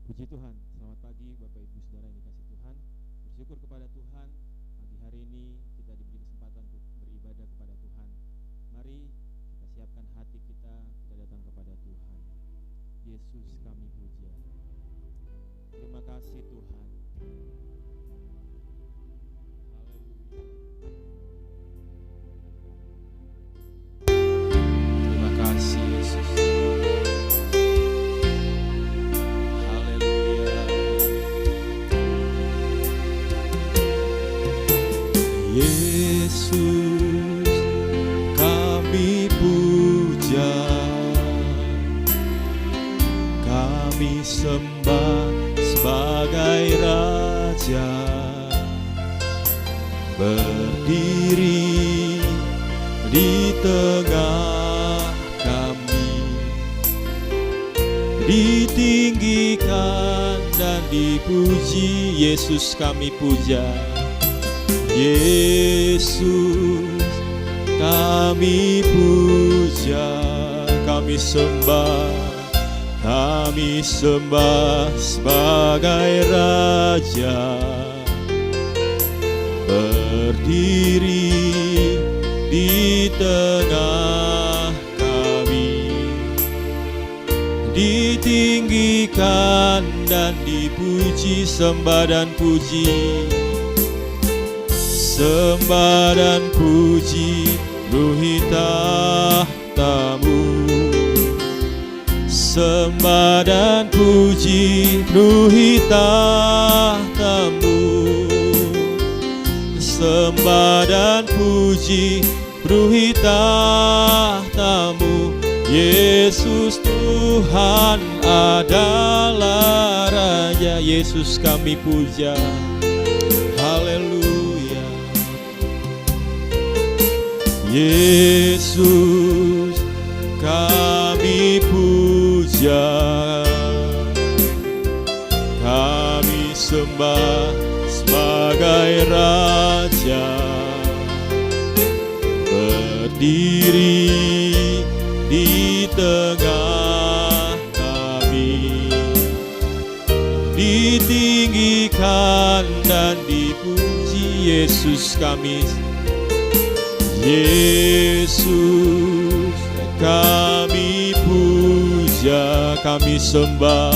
Puji Tuhan, selamat pagi Bapak Ibu Saudara yang dikasih Tuhan. Bersyukur kepada Tuhan, pagi hari ini kita diberi kesempatan untuk beribadah kepada Tuhan. Mari kita siapkan hati kita datang kepada Tuhan. Yesus kami puja. Terima kasih Tuhan. Terima kasih Yesus. Yesus kami puja, kami sembah sebagai Raja, berdiri di tengah kami, ditinggikan dan dipuji. Yesus kami puja. Yesus kami puja, kami sembah sebagai Raja, berdiri di tengah kami, ditinggikan dan dipuji. Sembah dan puji, sembah dan puji ruhi tahtamu, sembah dan puji ruhi tahtamu, sembah dan puji ruhi tahtamu. Yesus Tuhan adalah Raja. Yesus kami puja. Haleluya. Yesus kami puja, kami sembah sebagai Raja, berdiri di tengah kami, ditinggikan dan dipuji. Yesus kami, Yesus kami puja, kami sembah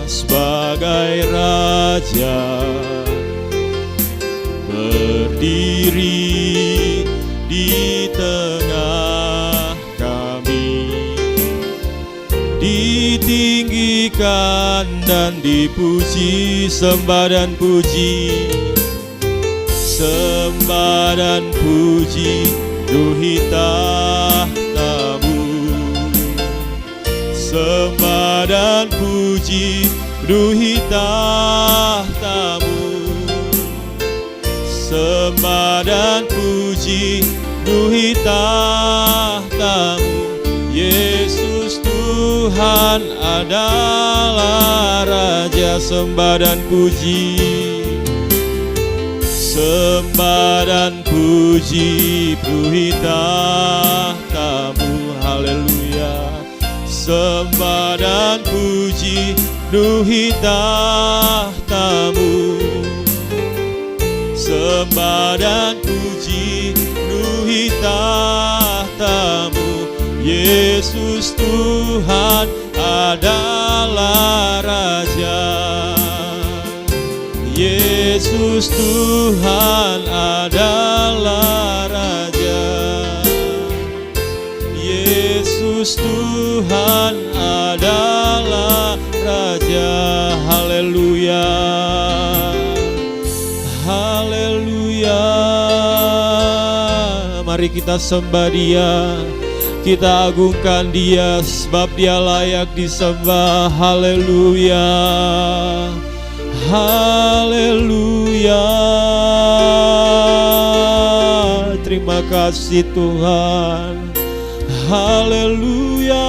sebagai Raja, berdiri di tengah kami, ditinggikan dan dipuji. Sembah dan puji, sembah dan puji ruhi tahtamu, sembah dan puji ruhi tahtamu, sembah dan puji ruhi tahtamu. Yesus Tuhan adalah Raja. Sembah dan puji, sembah dan puji ruhi tahtamu. Haleluya. Sembah dan puji ruhi tahtamu, sembah dan puji ruhi tahtamu. Yesus Tuhan adalah Raja. Yesus Tuhan adalah Raja. Yesus Tuhan adalah Raja. Haleluya. Haleluya. Mari kita sembah Dia, kita agungkan Dia, sebab Dia layak disembah. Haleluya. Haleluya. Terima kasih Tuhan. Haleluya.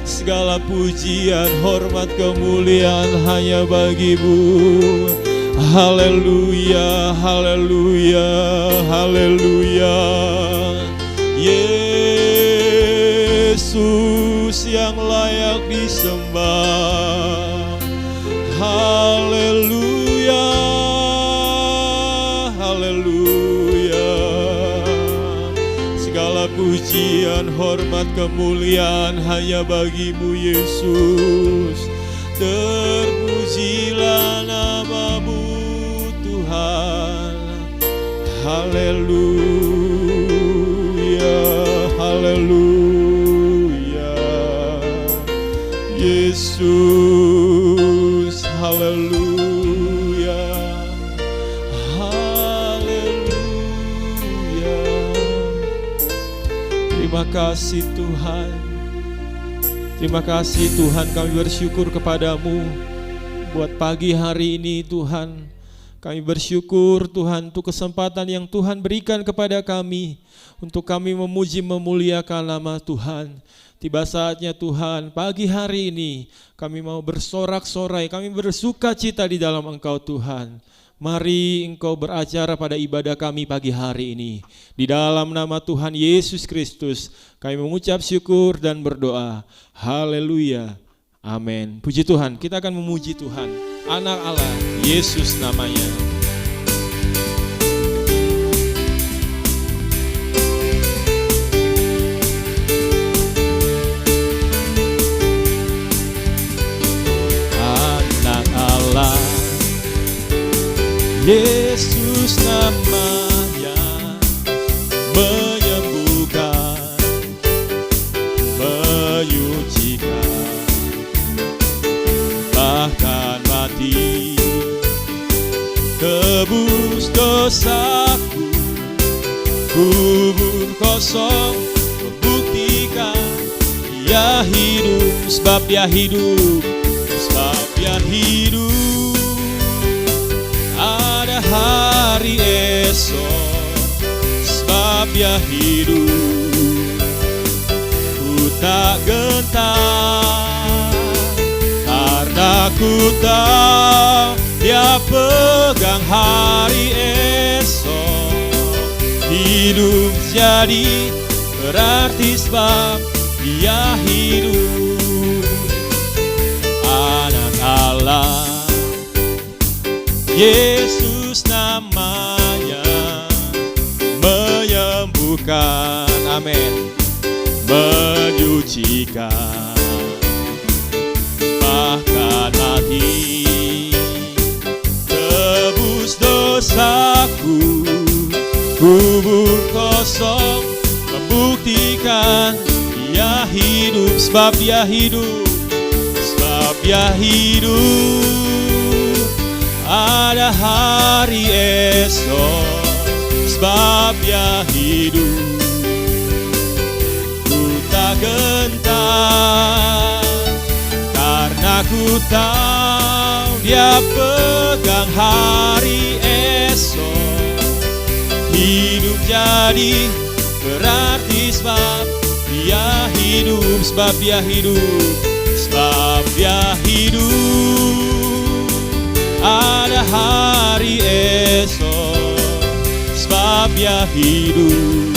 Segala pujian, hormat, kemuliaan hanya bagi-Mu. Haleluya, haleluya, haleluya. Yesus Yesus yang layak disembah. Haleluya, haleluya. Segala pujian, hormat, kemuliaan hanya bagimu Yesus. Terpujilah namamu Tuhan. Haleluya, haleluya. Yesus, haleluya, haleluya. Terima kasih Tuhan. Terima kasih Tuhan, kami bersyukur kepadamu buat pagi hari ini Tuhan. Kami bersyukur Tuhan untuk kesempatan yang Tuhan berikan kepada kami, untuk kami memuji memuliakan nama Tuhan. Tiba saatnya Tuhan, pagi hari ini kami mau bersorak-sorai, kami bersuka cita di dalam Engkau Tuhan. Mari Engkau beracara pada ibadah kami pagi hari ini. Di dalam nama Tuhan Yesus Kristus kami mengucap syukur dan berdoa. Haleluya, amin. Puji Tuhan, kita akan memuji Tuhan. Anak Allah, Yesus namanya. Anak Allah, Yesus namanya, menyembuhkan, menyucikan, bahkan mati, tebus dosaku, kubur kosong, membuktikan Dia hidup, sebab Dia hidup, sebab Dia hidup. Ada hari esok, sebab Dia hidup. Ku tak gentar, karena ku tahu Dia pegang hari esok. Hidup jadi berarti sebab Dia hidup. Anak Allah, Yesus namanya, menyembuhkan, amin, menyucikan, bahkan mati, tebus dosaku, kubur kosong, membuktikan Dia hidup, sebab Dia hidup, sebab Dia hidup. Ada hari esok, sebab Dia hidup. Ku tak gentar, karena ku tahu Dia pegang hari esok. Hidup jadi berarti sebab Dia hidup, sebab Dia hidup, sebab Dia hidup. Ada hari esok, sebab Dia hidup.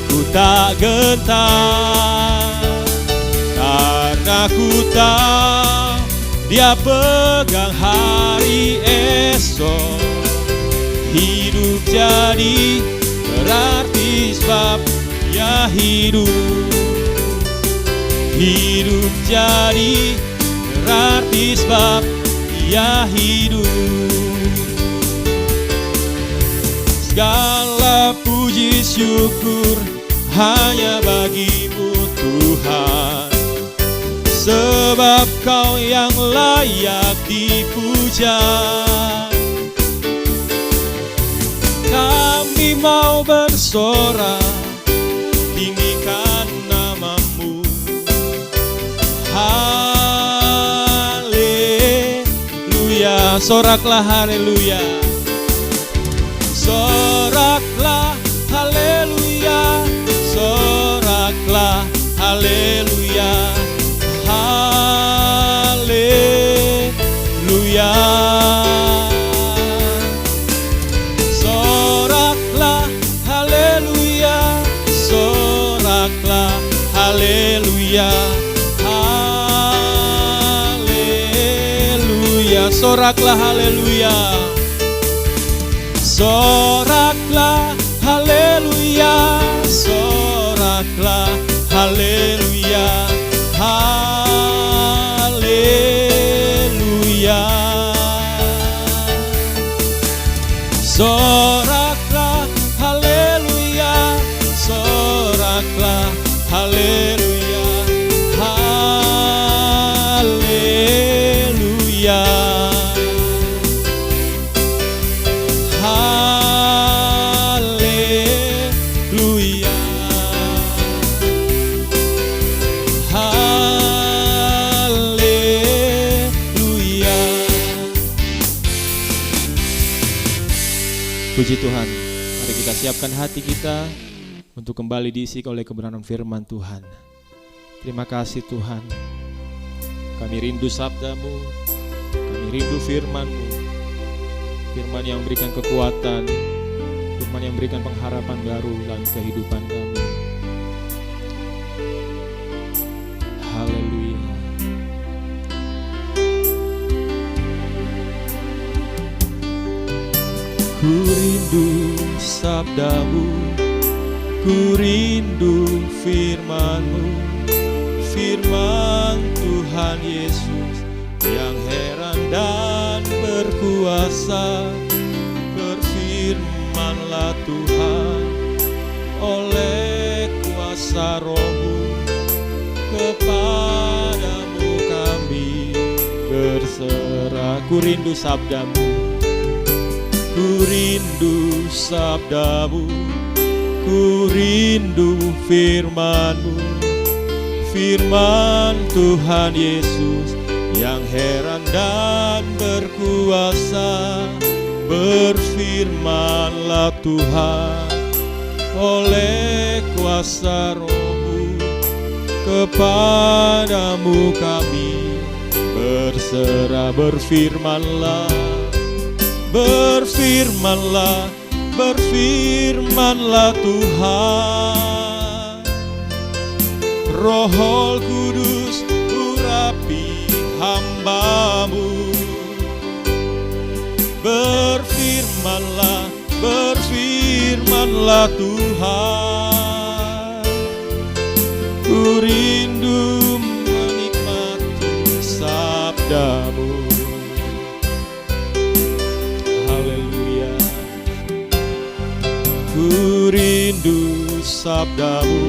Ku tak gentar, karena ku tahu Dia pegang hari esok. Hidup jadi berarti sebab Dia hidup. Hidup jadi berarti sebab Dia hidup. Segala puji syukur hanya bagimu Tuhan, sebab Kau yang layak dipuja. Kami mau bersorak, tinggikan namamu. Haleluya, soraklah haleluya. Soraklah haleluya, soraklah haleluya. Haleluya. Soraklah haleluya, soraklah haleluya, haleluya. Soraklah haleluya, soraklah haleluya, soraklah haleluya, haleluya. Soraklah haleluya, soraklah haleluya, haleluya, haleluya, haleluya. Puji Tuhan, mari kita siapkan hati kita untuk kembali diisi oleh kebenaran firman Tuhan. Terima kasih Tuhan, kami rindu sabda-Mu, kami rindu firman-Mu, firman yang memberikan kekuatan, firman yang memberikan pengharapan baru dalam kehidupan kami. Haleluya. Ku rindu sabda-Mu, ku rindu firman-Mu, firman Tuhan Yesus yang heran dan berkuasa. Berfirmanlah Tuhan oleh kuasa Roh-Mu, kepadamu kami berserah. Ku rindu sabda-Mu, ku rindu sabda-Mu, ku rindu firman-Mu, firman Tuhan Yesus yang heran dan berkuasa. Berfirmanlah Tuhan oleh kuasa Roh-Mu, kepadamu kami berserah. Berfirmanlah, berfirmanlah, berfirmanlah Tuhan. Roh Kudus urapi hamba-Mu. Berfirmanlah, berfirmanlah Tuhan. Ku rindu menikmati sabda-Mu. Haleluya. Ku rindu sabda-Mu,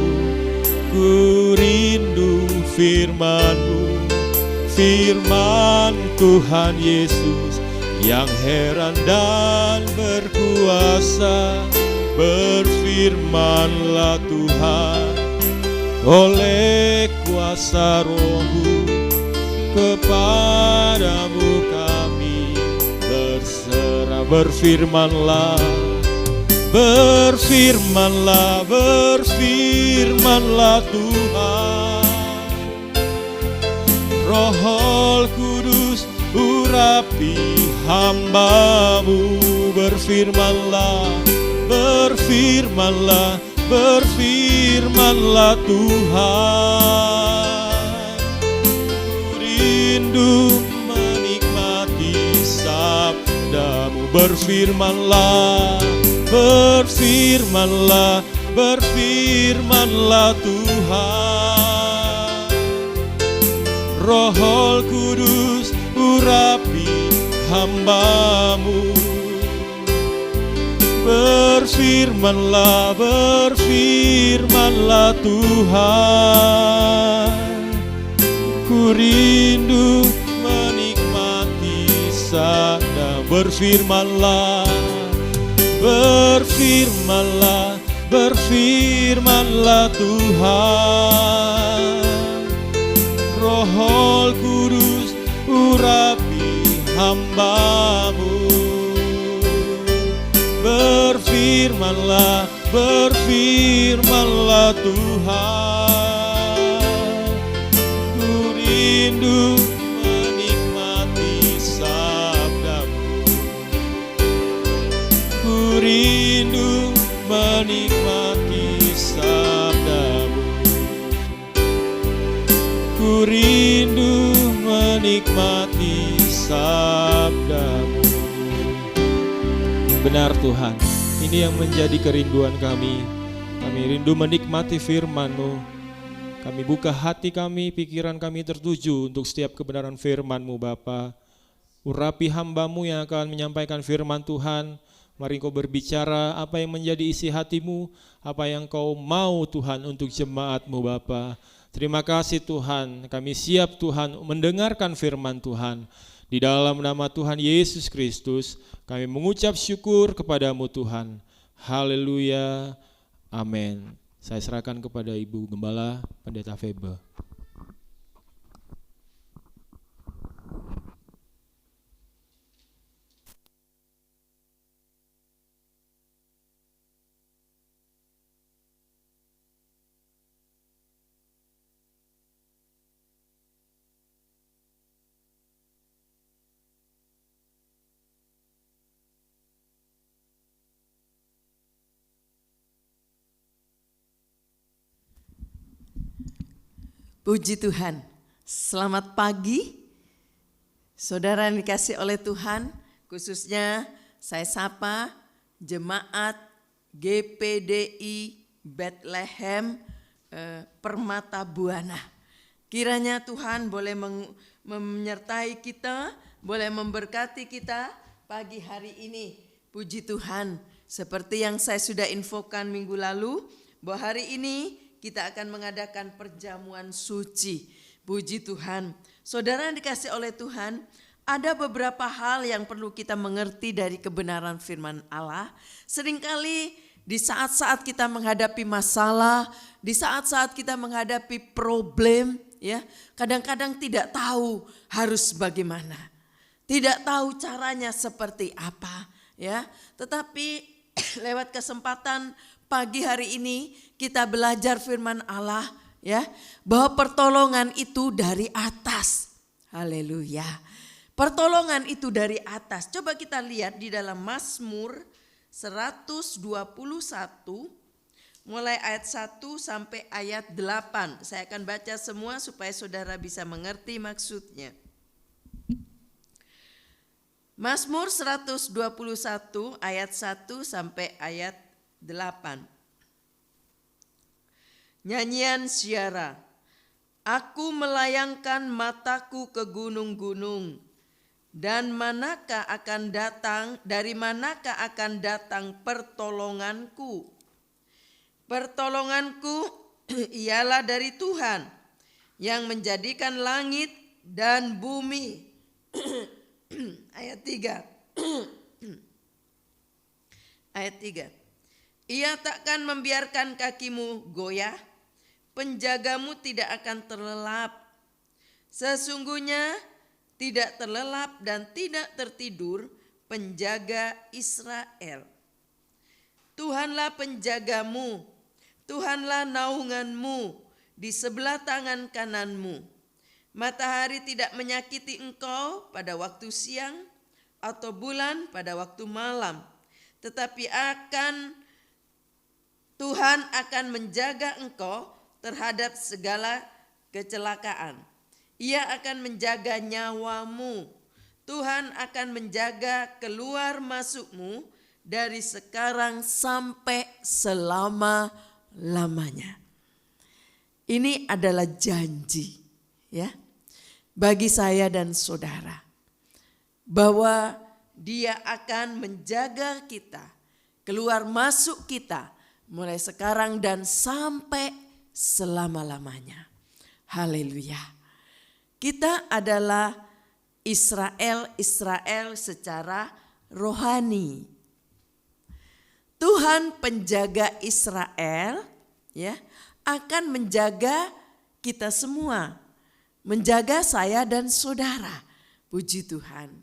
ku rindu firman-Mu, firman Tuhan Yesus yang heran dan berkuasa. Berfirmanlah Tuhan oleh kuasa Roh-Mu, kepadamu kami berserah. Berfirmanlah, berfirmanlah, berfirmanlah Tuhan. Roh Kudus urapi hamba-Mu. Berfirmanlah, berfirmanlah, berfirmanlah Tuhan. Ku rindu menikmati sabda-Mu. Berfirmanlah, berfirmanlah, berfirmanlah Tuhan. Roh Kudus urapi hamba-Mu. Berfirmanlah, berfirmanlah Tuhan. Ku rindu menikmati sabda. Berfirmanlah, berfirmanlah, berfirmanlah Tuhan. Roh Kudus urapi hamba-Mu. Berfirmanlah, berfirmanlah Tuhan. Ku rindu menikmati sabda-Mu. Ku rindu menikmati sabda-Mu. sabdamu. Benar Tuhan, ini yang menjadi kerinduan kami. Kami rindu menikmati firman-Mu. Kami buka hati kami, pikiran kami tertuju untuk setiap kebenaran firman-Mu Bapa. Urapi hamba-Mu yang akan menyampaikan firman Tuhan. Mari Engkau berbicara apa yang menjadi isi hati-Mu, apa yang Kau mau Tuhan untuk jemaat-Mu Bapa. Terima kasih Tuhan, kami siap Tuhan mendengarkan firman Tuhan. Di dalam nama Tuhan Yesus Kristus, kami mengucap syukur kepadamu Tuhan. Haleluya, amin. Saya serahkan kepada Ibu Gembala, Pendeta Febe. Puji Tuhan, selamat pagi saudara yang dikasih oleh Tuhan, khususnya saya sapa jemaat GPDI Bethlehem Permata Buana. Kiranya Tuhan boleh menyertai kita, boleh memberkati kita pagi hari ini. Puji Tuhan, seperti yang saya sudah infokan minggu lalu, bahwa hari ini kita akan mengadakan perjamuan suci. Puji Tuhan. Saudara yang dikasih oleh Tuhan, ada beberapa hal yang perlu kita mengerti dari kebenaran firman Allah. Seringkali di saat-saat kita menghadapi masalah, di saat-saat kita menghadapi problem, ya, kadang-kadang tidak tahu harus bagaimana. Tidak tahu caranya seperti apa, ya. Tetapi lewat kesempatan pagi hari ini kita belajar firman Allah, ya, bahwa pertolongan itu dari atas. Haleluya. Pertolongan itu dari atas. Coba kita lihat di dalam Mazmur 121 mulai ayat 1 sampai ayat 8. Saya akan baca semua supaya saudara bisa mengerti maksudnya. Mazmur 121 ayat 1 sampai ayat 8. Nyanyian Syara. Aku melayangkan mataku ke gunung-gunung, dan dari manakah akan datang pertolonganku? Pertolonganku ialah dari Tuhan yang menjadikan langit dan bumi. Ayat 3. Ayat 3. Ia takkan membiarkan kakimu goyah, penjagamu tidak akan terlelap. Sesungguhnya tidak terlelap dan tidak tertidur penjaga Israel. Tuhanlah penjagamu, Tuhanlah naunganmu di sebelah tangan kananmu. Matahari tidak menyakiti engkau pada waktu siang atau bulan pada waktu malam. Tetapi Tuhan akan menjaga engkau terhadap segala kecelakaan. Ia akan menjaga nyawamu. Tuhan akan menjaga keluar masukmu dari sekarang sampai selama-lamanya. Ini adalah janji, ya, bagi saya dan saudara, bahwa Dia akan menjaga kita, keluar masuk kita mulai sekarang dan sampai selama-lamanya. Haleluya. Kita adalah Israel secara rohani. Tuhan penjaga Israel, ya, akan menjaga kita semua, menjaga saya dan saudara. Puji Tuhan.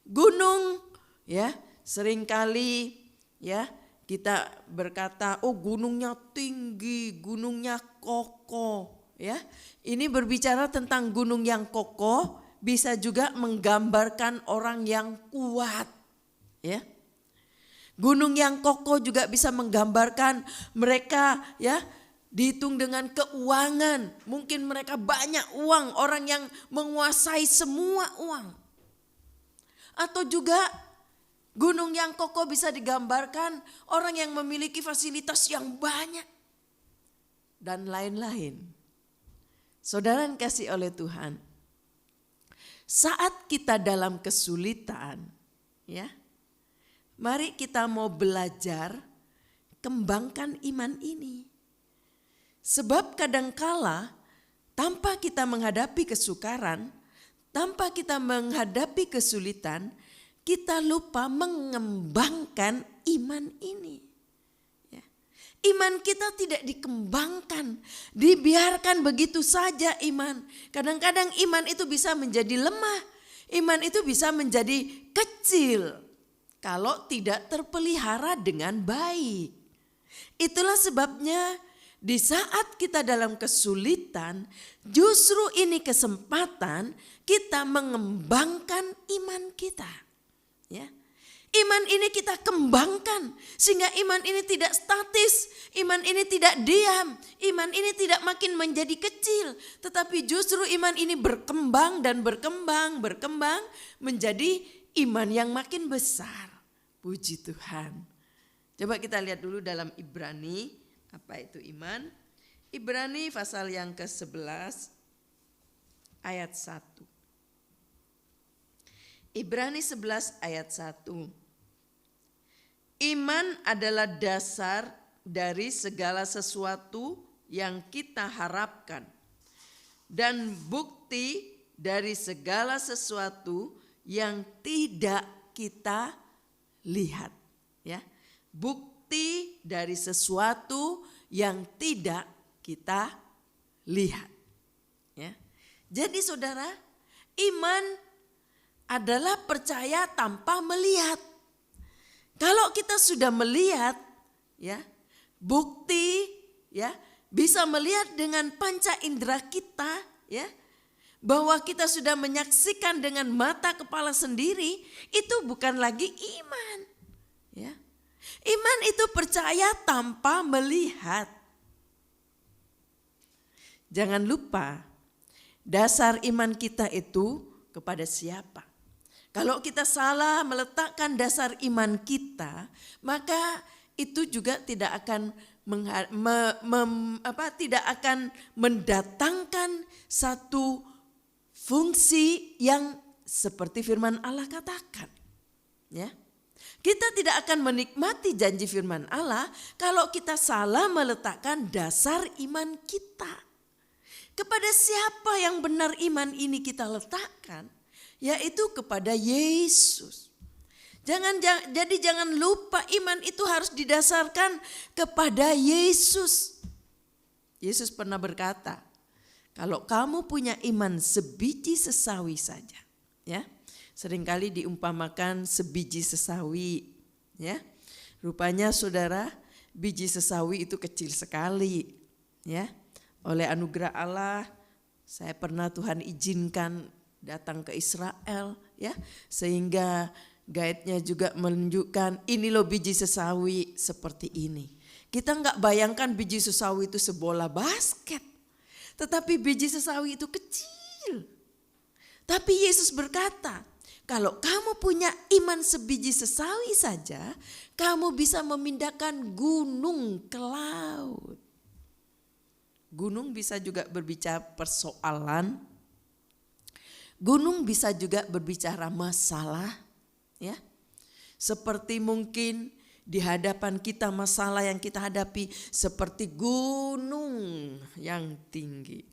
Gunung, ya, seringkali, ya, kita berkata, oh gunungnya tinggi, gunungnya kokoh, ya. Ini berbicara tentang gunung yang kokoh, bisa juga menggambarkan orang yang kuat, ya. Gunung yang kokoh juga bisa menggambarkan mereka, ya, dihitung dengan keuangan. Mungkin mereka banyak uang, orang yang menguasai semua uang. atau juga gunung yang kokoh bisa digambarkan orang yang memiliki fasilitas yang banyak dan lain-lain. Saudara yang kasih oleh Tuhan, saat kita dalam kesulitan, ya, mari kita mau belajar kembangkan iman ini. Sebab kadangkala tanpa kita menghadapi kesukaran, tanpa kita menghadapi kesulitan, kita lupa mengembangkan iman ini. Ya. Iman kita tidak dikembangkan, dibiarkan begitu saja iman. Kadang-kadang iman itu bisa menjadi lemah, iman itu bisa menjadi kecil kalau tidak terpelihara dengan baik. Itulah sebabnya di saat kita dalam kesulitan, justru ini kesempatan kita mengembangkan iman kita. Ya. Iman ini kita kembangkan sehingga iman ini tidak statis, iman ini tidak diam, iman ini tidak makin menjadi kecil, tetapi justru iman ini berkembang dan berkembang menjadi iman yang makin besar. Puji Tuhan. Coba kita lihat dulu dalam Ibrani. Apa itu iman? Ibrani pasal yang ke-11 ayat 1. Ibrani 11 ayat 1. Iman adalah dasar dari segala sesuatu yang kita harapkan dan bukti dari segala sesuatu yang tidak kita lihat, ya. Bukti dari sesuatu yang tidak kita lihat. Ya. Jadi saudara, iman adalah percaya tanpa melihat. Kalau kita sudah melihat, ya, bukti, ya, bisa melihat dengan panca indera kita, ya, bahwa kita sudah menyaksikan dengan mata kepala sendiri, itu bukan lagi iman, ya. Iman itu percaya tanpa melihat. Jangan lupa, dasar iman kita itu kepada siapa? Kalau kita salah meletakkan dasar iman kita, maka itu juga tidak akan tidak akan mendatangkan satu fungsi yang seperti firman Allah katakan. Ya. Kita tidak akan menikmati janji firman Allah kalau kita salah meletakkan dasar iman kita. Kepada siapa yang benar iman ini kita letakkan? Yaitu kepada Yesus. Jadi jangan lupa iman itu harus didasarkan kepada Yesus. Yesus pernah berkata, kalau kamu punya iman sebiji sesawi saja, ya. Seringkali diumpamakan sebiji sesawi, ya. Rupanya saudara, biji sesawi itu kecil sekali, ya. Oleh anugerah Allah, saya pernah Tuhan izinkan datang ke Israel, ya, sehingga guide-nya juga menunjukkan ini loh biji sesawi seperti ini. Kita nggak bayangkan biji sesawi itu sebola basket, tetapi biji sesawi itu kecil. Tapi Yesus berkata, kalau kamu punya iman sebiji sesawi saja, kamu bisa memindahkan gunung ke laut. Gunung bisa juga berbicara persoalan. Gunung bisa juga berbicara masalah, ya. Seperti mungkin di hadapan kita masalah yang kita hadapi seperti gunung yang tinggi.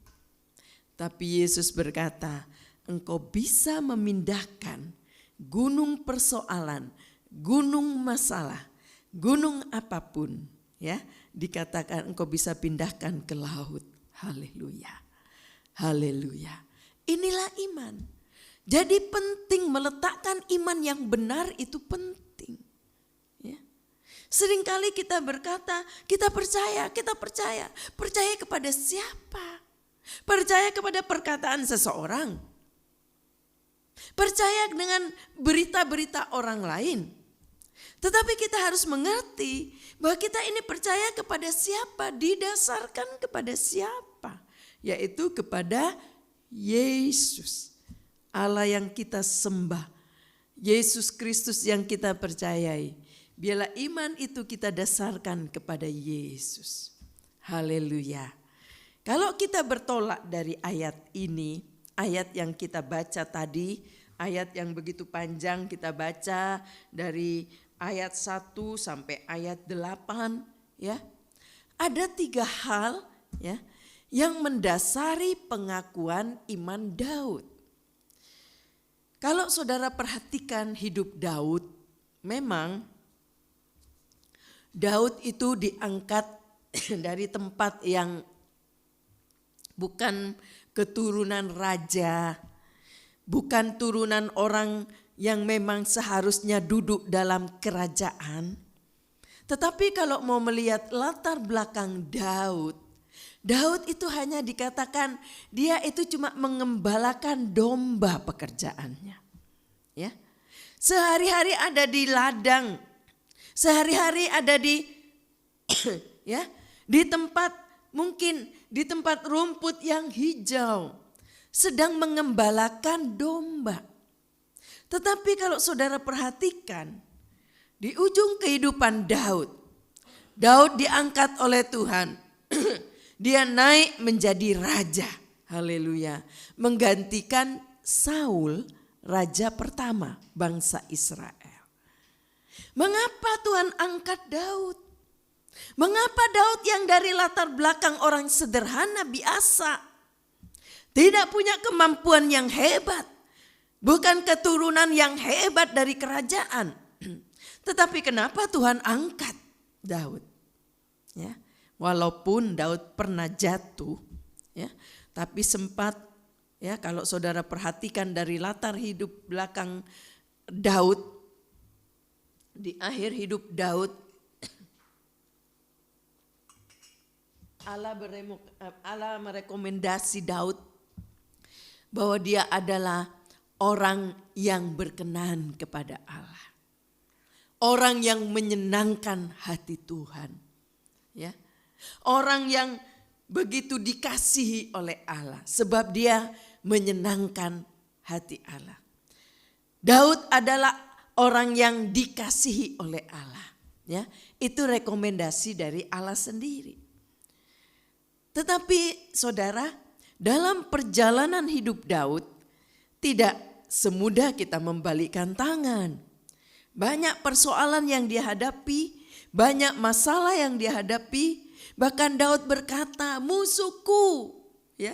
Tapi Yesus berkata, engkau bisa memindahkan gunung persoalan, gunung masalah, gunung apapun, ya, dikatakan engkau bisa pindahkan ke laut. Haleluya. Haleluya. Inilah iman. Jadi penting meletakkan iman yang benar itu penting. Ya. Seringkali kita berkata, kita percaya. Percaya kepada siapa? Percaya kepada perkataan seseorang. Percaya dengan berita-berita orang lain. Tetapi kita harus mengerti bahwa kita ini percaya kepada siapa, didasarkan kepada siapa, yaitu kepada Yesus, Allah yang kita sembah, Yesus Kristus yang kita percayai. Biarlah iman itu kita dasarkan kepada Yesus. Haleluya. Kalau kita bertolak dari ayat ini, ayat yang kita baca tadi, ayat yang begitu panjang kita baca dari ayat 1 sampai ayat 8, ya. Ada 3 hal, ya, yang mendasari pengakuan iman Daud. Kalau saudara perhatikan hidup Daud, memang Daud itu diangkat dari tempat yang bukan keturunan raja, bukan turunan orang yang memang seharusnya duduk dalam kerajaan. Tetapi kalau mau melihat latar belakang Daud itu hanya dikatakan dia itu cuma mengembalakan domba pekerjaannya. Ya. Sehari-hari ada di ladang, sehari-hari ada di ya, di tempat mungkin di tempat rumput yang hijau, sedang mengembalakan domba. Tetapi kalau saudara perhatikan, di ujung kehidupan Daud diangkat oleh Tuhan. Dia naik menjadi raja. Haleluya. Menggantikan Saul, raja pertama bangsa Israel. Mengapa Tuhan angkat Daud? Mengapa Daud yang dari latar belakang orang sederhana biasa, tidak punya kemampuan yang hebat, bukan keturunan yang hebat dari kerajaan, tetapi kenapa Tuhan angkat Daud? Ya, walaupun Daud pernah jatuh, ya, tapi sempat, ya, kalau saudara perhatikan dari latar hidup belakang Daud, di akhir hidup Daud, Allah merekomendasi Daud bahwa dia adalah orang yang berkenan kepada Allah. Orang yang menyenangkan hati Tuhan. Ya. Orang yang begitu dikasihi oleh Allah sebab dia menyenangkan hati Allah. Daud adalah orang yang dikasihi oleh Allah. Ya, itu rekomendasi dari Allah sendiri. Tetapi saudara, dalam perjalanan hidup Daud tidak semudah kita membalikkan tangan. Banyak persoalan yang dia hadapi, banyak masalah yang dia hadapi. Bahkan Daud berkata, musuhku, ya,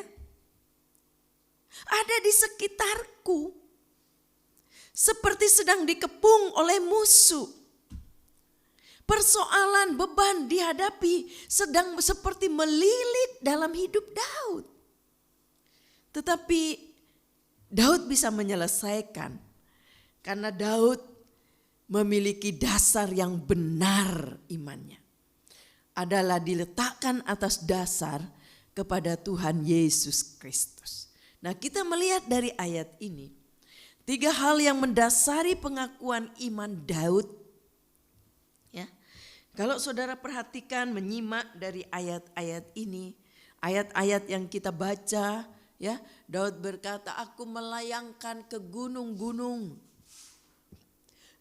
ada di sekitarku, seperti sedang dikepung oleh musuh. Persoalan, beban dihadapi sedang seperti melilit dalam hidup Daud. Tetapi Daud bisa menyelesaikan karena Daud memiliki dasar yang benar imannya. Adalah diletakkan atas dasar kepada Tuhan Yesus Kristus. Nah, kita melihat dari ayat ini 3 hal yang mendasari pengakuan iman Daud. Ya, kalau saudara perhatikan menyimak dari ayat-ayat ini, ayat-ayat yang kita baca, ya, Daud berkata, aku melayangkan ke gunung-gunung.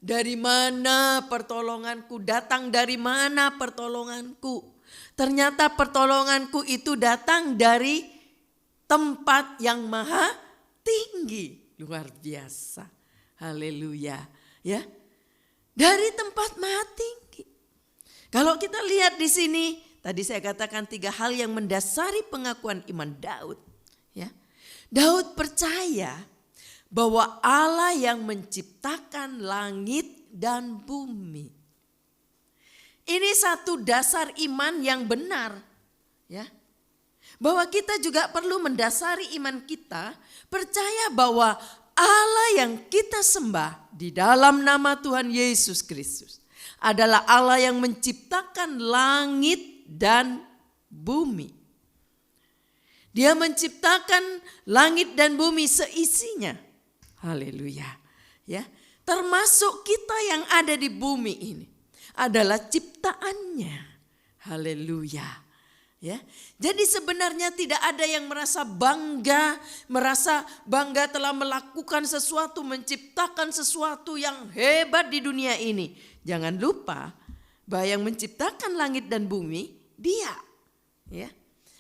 Dari mana pertolonganku? Datang dari mana pertolonganku? Ternyata pertolonganku itu datang dari tempat yang maha tinggi. Luar biasa. Haleluya. Ya, dari tempat maha tinggi. Kalau kita lihat di sini, tadi saya katakan 3 hal yang mendasari pengakuan iman Daud. Ya, Daud percaya bahwa Allah yang menciptakan langit dan bumi. Ini satu dasar iman yang benar. Ya, bahwa kita juga perlu mendasari iman kita, percaya bahwa Allah yang kita sembah di dalam nama Tuhan Yesus Kristus adalah Allah yang menciptakan langit dan bumi. Dia menciptakan langit dan bumi seisinya. Haleluya. Ya, termasuk kita yang ada di bumi ini adalah ciptaannya. Haleluya. Ya. Jadi sebenarnya tidak ada yang merasa bangga telah melakukan sesuatu, menciptakan sesuatu yang hebat di dunia ini. Jangan lupa bahwa yang menciptakan langit dan bumi Dia. Ya.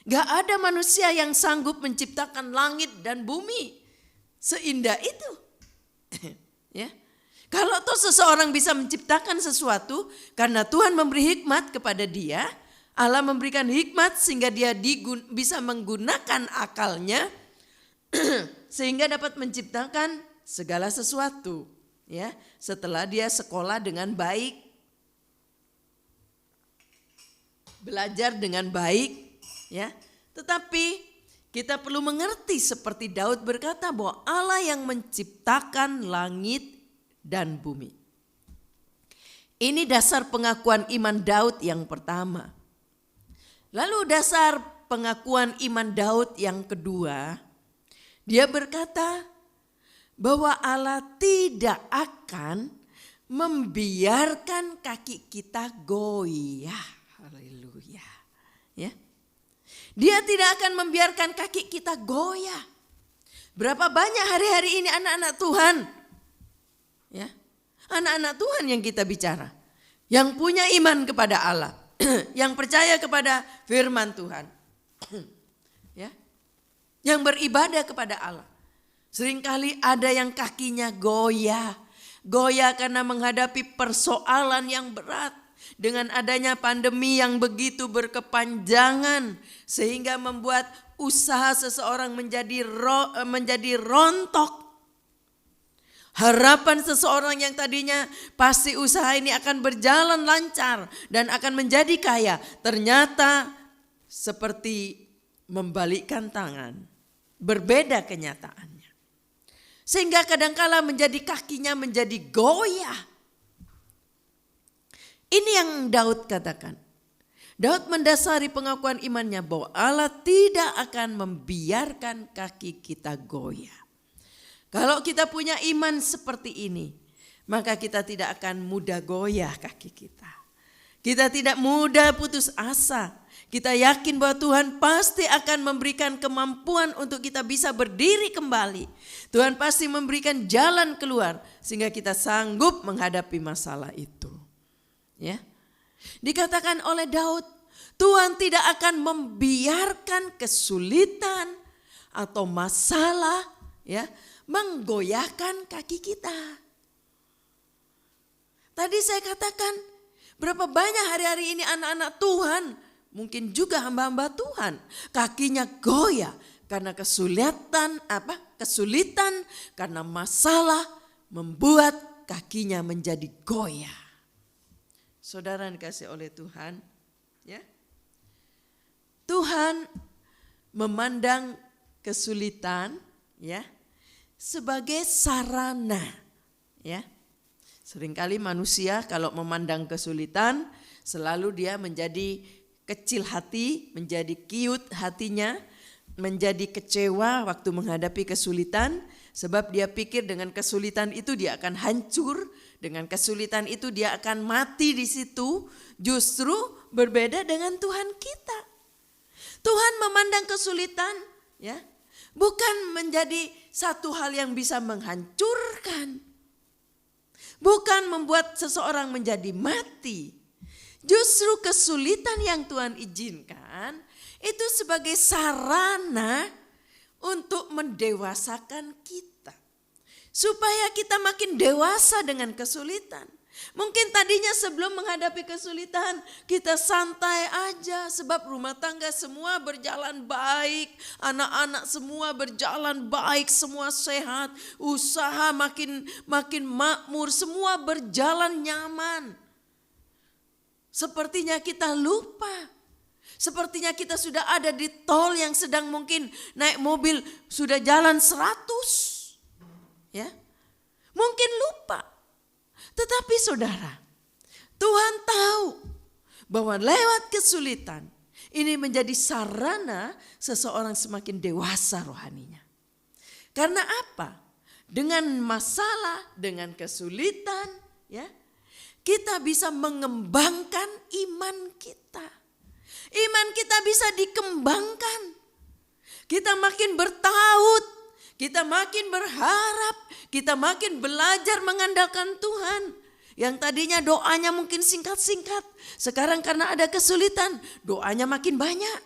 Gak ada manusia yang sanggup menciptakan langit dan bumi seindah itu. Ya. Kalau toh seseorang bisa menciptakan sesuatu karena Tuhan memberi hikmat kepada dia, Allah memberikan hikmat sehingga dia bisa menggunakan akalnya sehingga dapat menciptakan segala sesuatu, ya, setelah dia sekolah dengan baik, belajar dengan baik, ya. Tetapi kita perlu mengerti seperti Daud berkata bahwa Allah yang menciptakan langit dan bumi. Ini dasar pengakuan iman Daud yang pertama. Lalu dasar pengakuan iman Daud yang kedua, dia berkata bahwa Allah tidak akan membiarkan kaki kita goyah. Haleluya. Ya. Dia tidak akan membiarkan kaki kita goyah. Berapa banyak hari-hari ini anak-anak Tuhan, ya, anak-anak Tuhan yang kita bicara, yang punya iman kepada Allah, yang percaya kepada firman Tuhan, ya, yang beribadah kepada Allah. Seringkali ada yang kakinya goyah karena menghadapi persoalan yang berat. Dengan adanya pandemi yang begitu berkepanjangan sehingga membuat usaha seseorang menjadi rontok. Harapan seseorang yang tadinya pasti usaha ini akan berjalan lancar dan akan menjadi kaya, ternyata seperti membalikkan tangan, berbeda kenyataannya. Sehingga kadangkala kakinya menjadi goyah. Ini yang Daud katakan. Daud mendasari pengakuan imannya bahwa Allah tidak akan membiarkan kaki kita goyah. Kalau kita punya iman seperti ini, maka kita tidak akan mudah goyah kaki kita. Kita tidak mudah putus asa. Kita yakin bahwa Tuhan pasti akan memberikan kemampuan untuk kita bisa berdiri kembali. Tuhan pasti memberikan jalan keluar sehingga kita sanggup menghadapi masalah itu. Ya. Dikatakan oleh Daud, Tuhan tidak akan membiarkan kesulitan atau masalah, ya, menggoyahkan kaki kita. Tadi saya katakan berapa banyak hari-hari ini anak-anak Tuhan, mungkin juga hamba-hamba Tuhan, kakinya goyah karena kesulitan karena masalah membuat kakinya menjadi goyah. Saudara dikasih oleh Tuhan, ya. Tuhan memandang kesulitan, ya, sebagai sarana, ya. Seringkali manusia kalau memandang kesulitan selalu dia menjadi kecil hati, menjadi kiut hatinya, menjadi kecewa waktu menghadapi kesulitan sebab dia pikir dengan kesulitan itu dia akan hancur, dengan kesulitan itu dia akan mati di situ. Justru berbeda dengan Tuhan kita. Tuhan memandang kesulitan, ya, bukan menjadi satu hal yang bisa menghancurkan. Bukan membuat seseorang menjadi mati. Justru kesulitan yang Tuhan izinkan itu sebagai sarana untuk mendewasakan kita. Supaya kita makin dewasa dengan kesulitan. Mungkin tadinya sebelum menghadapi kesulitan kita santai aja sebab rumah tangga semua berjalan baik, anak-anak semua berjalan baik, semua sehat, usaha makin makmur, semua berjalan nyaman. Sepertinya kita lupa. Sepertinya kita sudah ada di tol yang sedang mungkin naik mobil sudah jalan 100. Ya. Mungkin lupa. Tetapi saudara, Tuhan tahu bahwa lewat kesulitan ini menjadi sarana seseorang semakin dewasa rohaninya. Karena apa? Dengan masalah, dengan kesulitan, ya, kita bisa mengembangkan iman kita. Iman kita bisa dikembangkan. Kita makin bertaut, kita makin berharap, kita makin belajar mengandalkan Tuhan. Yang tadinya doanya mungkin singkat-singkat, sekarang karena ada kesulitan, doanya makin banyak.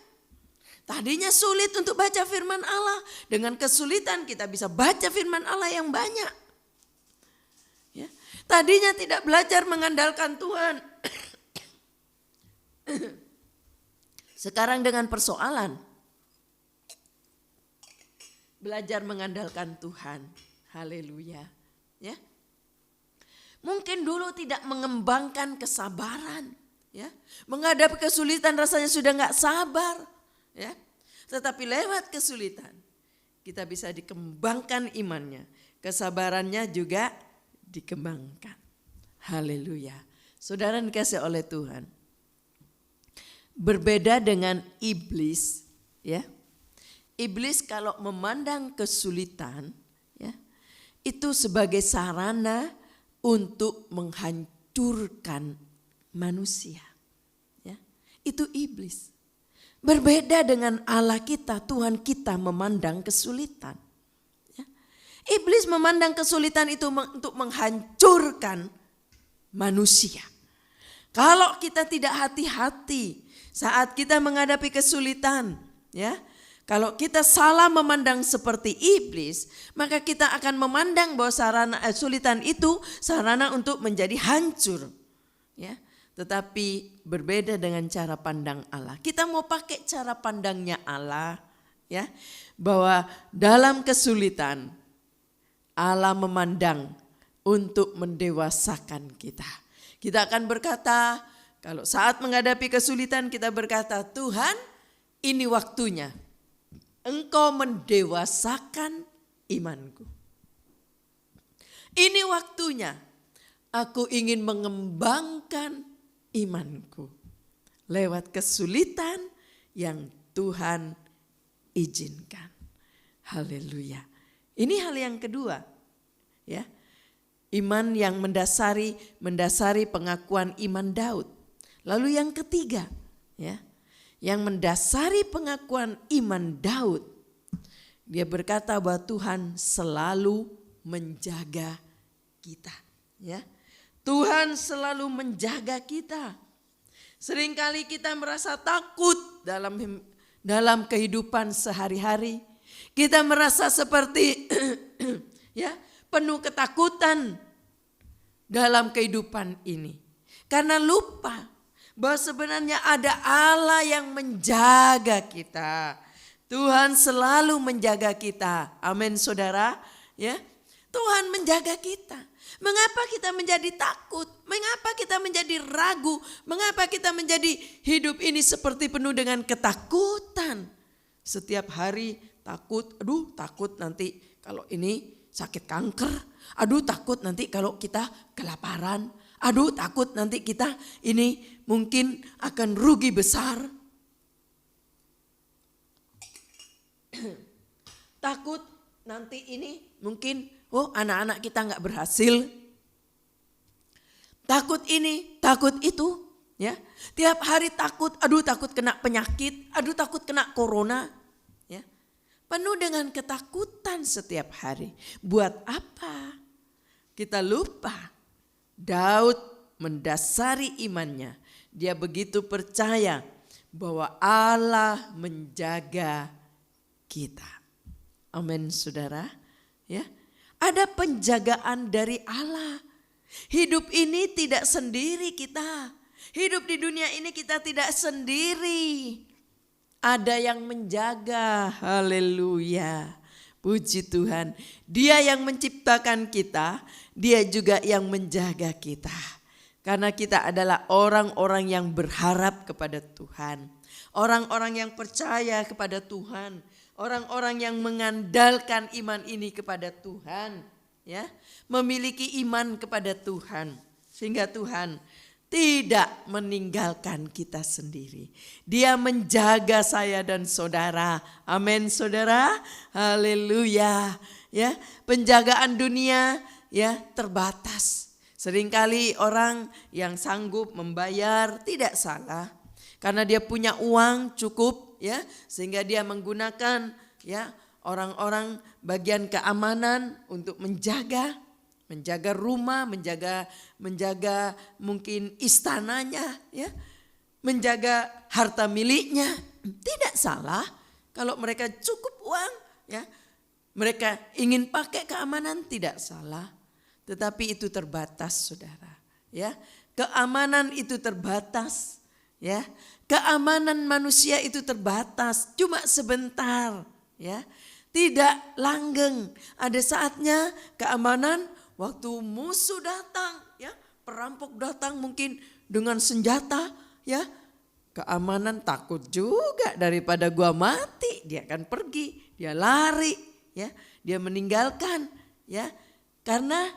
Tadinya sulit untuk baca firman Allah, dengan kesulitan kita bisa baca firman Allah yang banyak. Ya. Tadinya tidak belajar mengandalkan Tuhan. Sekarang dengan persoalan, belajar mengandalkan Tuhan. Haleluya. Ya. Mungkin dulu tidak mengembangkan kesabaran. Ya. Menghadapi kesulitan rasanya sudah gak sabar. Ya, tetapi lewat kesulitan kita bisa dikembangkan imannya, kesabarannya juga dikembangkan. Haleluya. Saudara dikasih oleh Tuhan. Berbeda dengan iblis, ya. Iblis kalau memandang kesulitan, ya, itu sebagai sarana untuk menghancurkan manusia. Ya. Itu iblis. Berbeda dengan Allah kita, Tuhan kita memandang kesulitan. Ya. Iblis memandang kesulitan itu untuk menghancurkan manusia. Kalau kita tidak hati-hati saat kita menghadapi kesulitan, ya, kalau kita salah memandang seperti iblis, maka kita akan memandang bahwa kesulitan itu sarana untuk menjadi hancur. Ya. Tetapi berbeda dengan cara pandang Allah. Kita mau pakai cara pandangnya Allah, ya, bahwa dalam kesulitan Allah memandang untuk mendewasakan kita. Kita akan berkata, kalau saat menghadapi kesulitan kita berkata, Tuhan, ini waktunya Engkau mendewasakan imanku. Ini waktunya aku ingin mengembangkan imanku lewat kesulitan yang Tuhan izinkan. Haleluya. Ini hal yang kedua, ya. Iman yang mendasari pengakuan iman Daud. Lalu yang ketiga, ya, yang mendasari pengakuan iman Daud, dia berkata bahwa Tuhan selalu menjaga kita, ya. Tuhan selalu menjaga kita. Seringkali kita merasa takut dalam kehidupan sehari-hari. Kita merasa seperti ya, penuh ketakutan dalam kehidupan ini. Karena lupa bahwa sebenarnya ada Allah yang menjaga kita. Tuhan selalu menjaga kita. Amin, saudara. Ya, Tuhan menjaga kita. Mengapa kita menjadi takut? Mengapa kita menjadi ragu? Mengapa kita menjadi hidup ini seperti penuh dengan ketakutan? Setiap hari takut, aduh takut nanti kalau ini sakit kanker. Aduh takut nanti kalau kita kelaparan. Aduh takut nanti kita ini mungkin akan rugi besar. Takut nanti ini mungkin anak-anak kita nggak berhasil. Takut ini, takut itu, ya. Tiap hari takut, aduh takut kena penyakit, aduh takut kena corona, ya. Penuh dengan ketakutan setiap hari. Buat apa? Kita lupa. Daud mendasari imannya. Dia begitu percaya bahwa Allah menjaga kita. Amin, saudara. Ya. Ada penjagaan dari Allah. Hidup ini tidak sendiri kita. Hidup di dunia ini kita tidak sendiri. Ada yang menjaga. Haleluya. Puji Tuhan. Dia yang menciptakan kita. Dia juga yang menjaga kita. Karena kita adalah orang-orang yang berharap kepada Tuhan. Orang-orang yang percaya kepada Tuhan. Orang-orang yang mengandalkan iman ini kepada Tuhan, ya, memiliki iman kepada Tuhan, sehingga Tuhan tidak meninggalkan kita sendiri. Dia menjaga saya dan saudara. Amin, saudara. Haleluya. Ya, penjagaan dunia ya terbatas. Seringkali orang yang sanggup membayar tidak salah. Karena dia punya uang cukup ya, sehingga dia menggunakan ya orang-orang bagian keamanan untuk menjaga rumah, menjaga mungkin istananya ya, menjaga harta miliknya. Tidak salah kalau mereka cukup uang ya, mereka ingin pakai keamanan, tidak salah. Tetapi itu terbatas, saudara ya. Keamanan itu terbatas ya. Keamanan manusia itu terbatas, cuma sebentar ya. Tidak langgeng. Ada saatnya keamanan waktu musuh datang ya, perampok datang mungkin dengan senjata ya. Keamanan takut juga, daripada gua mati, dia akan pergi, dia lari ya, dia meninggalkan ya. Karena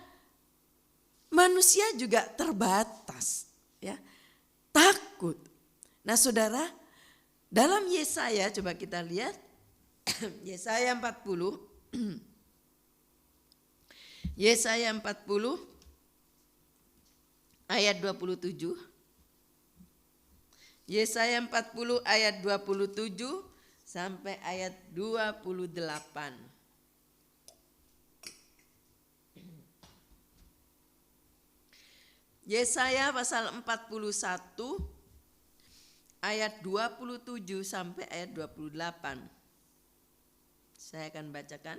manusia juga terbatas ya, takut. Nah saudara, dalam Yesaya coba kita lihat Yesaya 40 Yesaya 40 ayat 27. Yesaya 40 ayat 27 sampai ayat 28. Yesaya pasal 41 ayat 27 sampai ayat 28. Saya akan bacakan.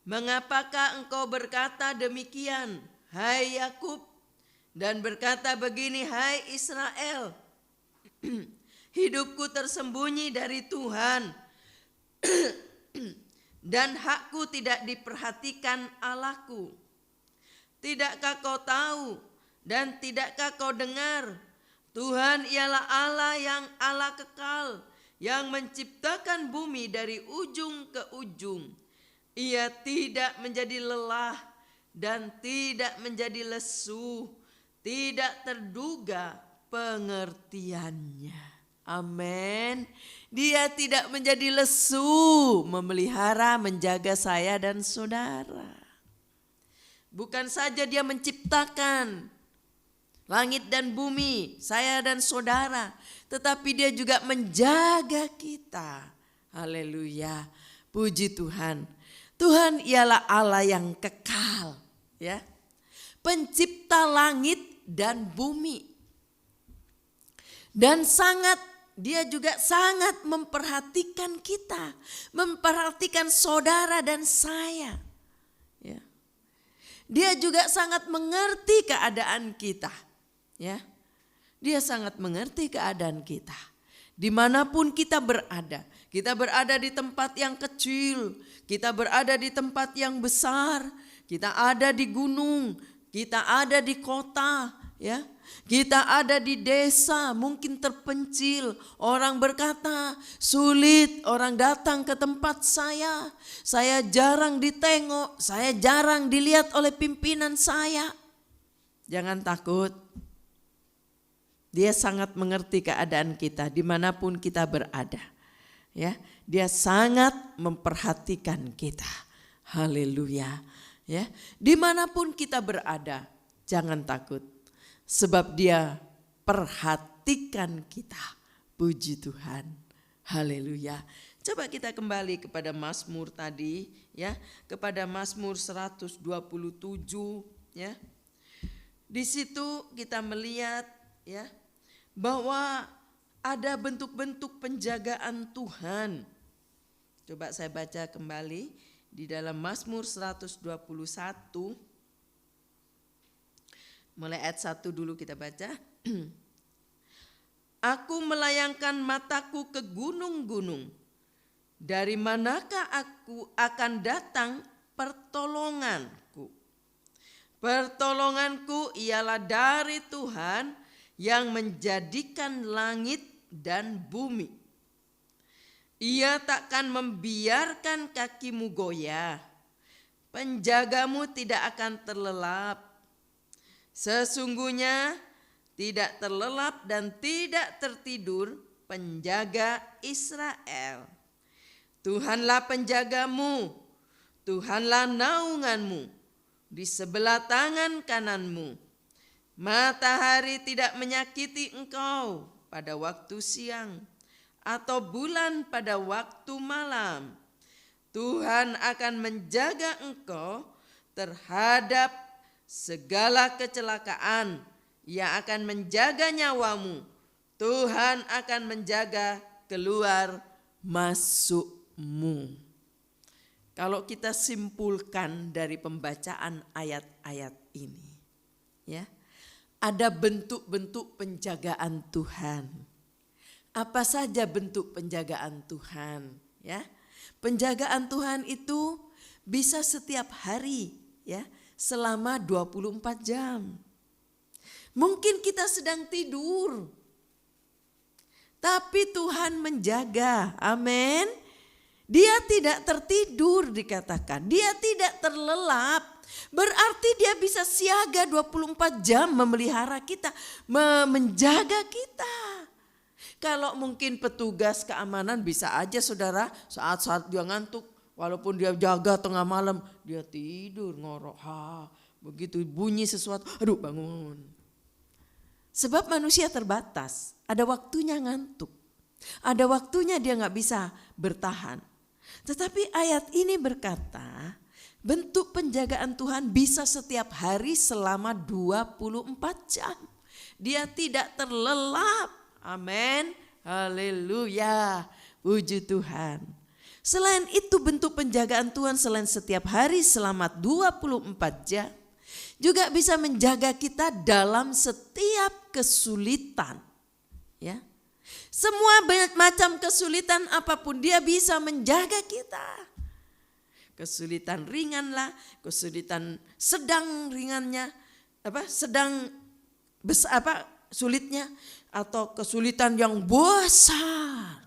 Mengapakah engkau berkata demikian, hai Yakub, dan berkata begini, hai Israel, hidupku tersembunyi dari Tuhan dan hakku tidak diperhatikan Allahku. Tidakkah kau tahu dan tidakkah kau dengar? Tuhan ialah Allah yang Allah kekal, yang menciptakan bumi dari ujung ke ujung. Ia tidak menjadi lelah dan tidak menjadi lesu, tidak terduga pengertiannya. Amin. Dia tidak menjadi lesu memelihara, menjaga saya dan saudara. Bukan saja dia menciptakan langit dan bumi, saya dan saudara, tetapi dia juga menjaga kita. Haleluya. Puji Tuhan. Tuhan ialah Allah yang kekal, ya. Pencipta langit dan bumi. Dan dia juga sangat memperhatikan kita, memperhatikan saudara dan saya. Ya. Dia juga sangat mengerti keadaan kita. Ya, dia sangat mengerti keadaan kita. Dimanapun kita berada di tempat yang kecil, kita berada di tempat yang besar, kita ada di gunung, kita ada di kota, ya, kita ada di desa, mungkin terpencil. Orang berkata, sulit orang datang ke tempat saya jarang ditengok, saya jarang dilihat oleh pimpinan saya. Jangan takut. Dia sangat mengerti keadaan kita dimanapun kita berada. Ya, dia sangat memperhatikan kita. Haleluya. Ya, dimanapun kita berada, jangan takut, sebab dia perhatikan kita. Puji Tuhan. Haleluya. Coba kita kembali kepada Mazmur tadi, ya, kepada Mazmur 127, ya. Di situ kita melihat, ya, bahwa ada bentuk-bentuk penjagaan Tuhan. Coba saya baca kembali di dalam Mazmur 121. Mulai ayat 1 dulu kita baca. Aku melayangkan mataku ke gunung-gunung. Dari manakah aku akan datang pertolonganku? Pertolonganku ialah dari Tuhan yang menjadikan langit dan bumi. Ia takkan membiarkan kakimu goyah. Penjagamu tidak akan terlelap. Sesungguhnya tidak terlelap dan tidak tertidur penjaga Israel. Tuhanlah penjagamu, Tuhanlah naunganmu di sebelah tangan kananmu. Matahari tidak menyakiti engkau pada waktu siang, atau bulan pada waktu malam. Tuhan akan menjaga engkau terhadap segala kecelakaan yang akan menjaga nyawamu. Tuhan akan menjaga keluar masukmu. Kalau kita simpulkan dari pembacaan ayat-ayat ini, ya, ada bentuk-bentuk penjagaan Tuhan. Apa saja bentuk penjagaan Tuhan? Ya, penjagaan Tuhan itu bisa setiap hari, ya, selama 24 jam. Mungkin kita sedang tidur, tapi Tuhan menjaga. Amin. Dia tidak tertidur dikatakan. Dia tidak terlelap. Berarti dia bisa siaga 24 jam memelihara kita, menjaga kita. Kalau mungkin petugas keamanan bisa aja saudara, saat-saat dia ngantuk, walaupun dia jaga tengah malam, dia tidur ngorok. Begitu bunyi sesuatu, aduh bangun. Sebab manusia terbatas, ada waktunya ngantuk. Ada waktunya dia gak bisa bertahan. Tetapi ayat ini berkata, bentuk penjagaan Tuhan bisa setiap hari selama 24 jam. Dia tidak terlelap. Amin. Haleluya. Puji Tuhan. Selain itu bentuk penjagaan Tuhan selain setiap hari selama 24 jam. Juga bisa menjaga kita dalam setiap kesulitan. Ya. Semua macam kesulitan apapun dia bisa menjaga kita. Kesulitan ringan lah, kesulitan sedang ringannya, sulitnya, atau kesulitan yang besar.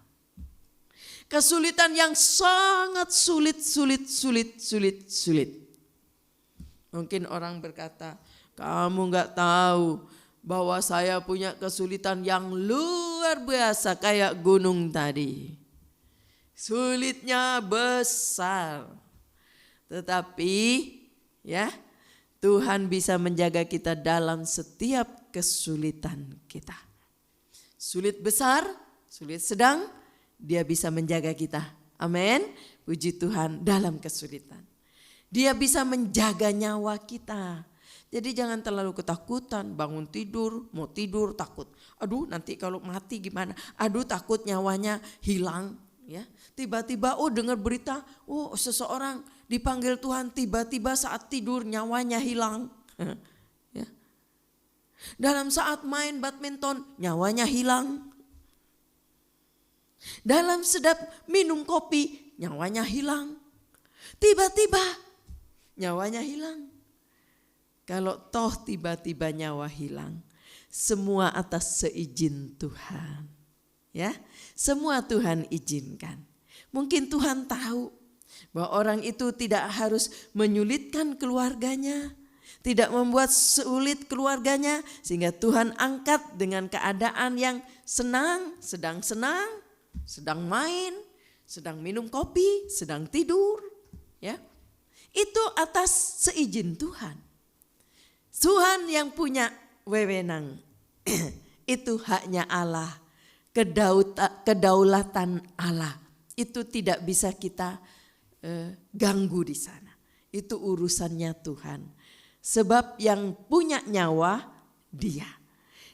Kesulitan yang sangat sulit. Mungkin orang berkata, kamu gak tahu bahwa saya punya kesulitan yang luar biasa kayak gunung tadi. Sulitnya besar. Tetapi ya, Tuhan bisa menjaga kita dalam setiap kesulitan kita. Sulit besar, sulit sedang, dia bisa menjaga kita. Amin. Puji Tuhan dalam kesulitan. Dia bisa menjaga nyawa kita. Jadi jangan terlalu ketakutan, bangun tidur, mau tidur takut. Aduh nanti kalau mati gimana? Aduh takut nyawanya hilang. Ya, tiba-tiba dengar berita, seseorang dipanggil Tuhan, tiba-tiba saat tidur nyawanya hilang. Ya. Dalam saat main badminton nyawanya hilang. Dalam sedap minum kopi nyawanya hilang. Tiba-tiba nyawanya hilang. Kalau toh tiba-tiba nyawa hilang, semua atas seizin Tuhan. Ya, semua Tuhan izinkan. Mungkin Tuhan tahu bahwa orang itu tidak harus menyulitkan keluarganya, tidak membuat sulit keluarganya, sehingga Tuhan angkat dengan keadaan yang senang, sedang main, sedang minum kopi, sedang tidur. Ya, itu atas seizin Tuhan. Tuhan yang punya wewenang, itu haknya Allah, kedaulatan Allah. Itu tidak bisa kita ganggu di sana. Itu urusannya Tuhan. Sebab yang punya nyawa Dia.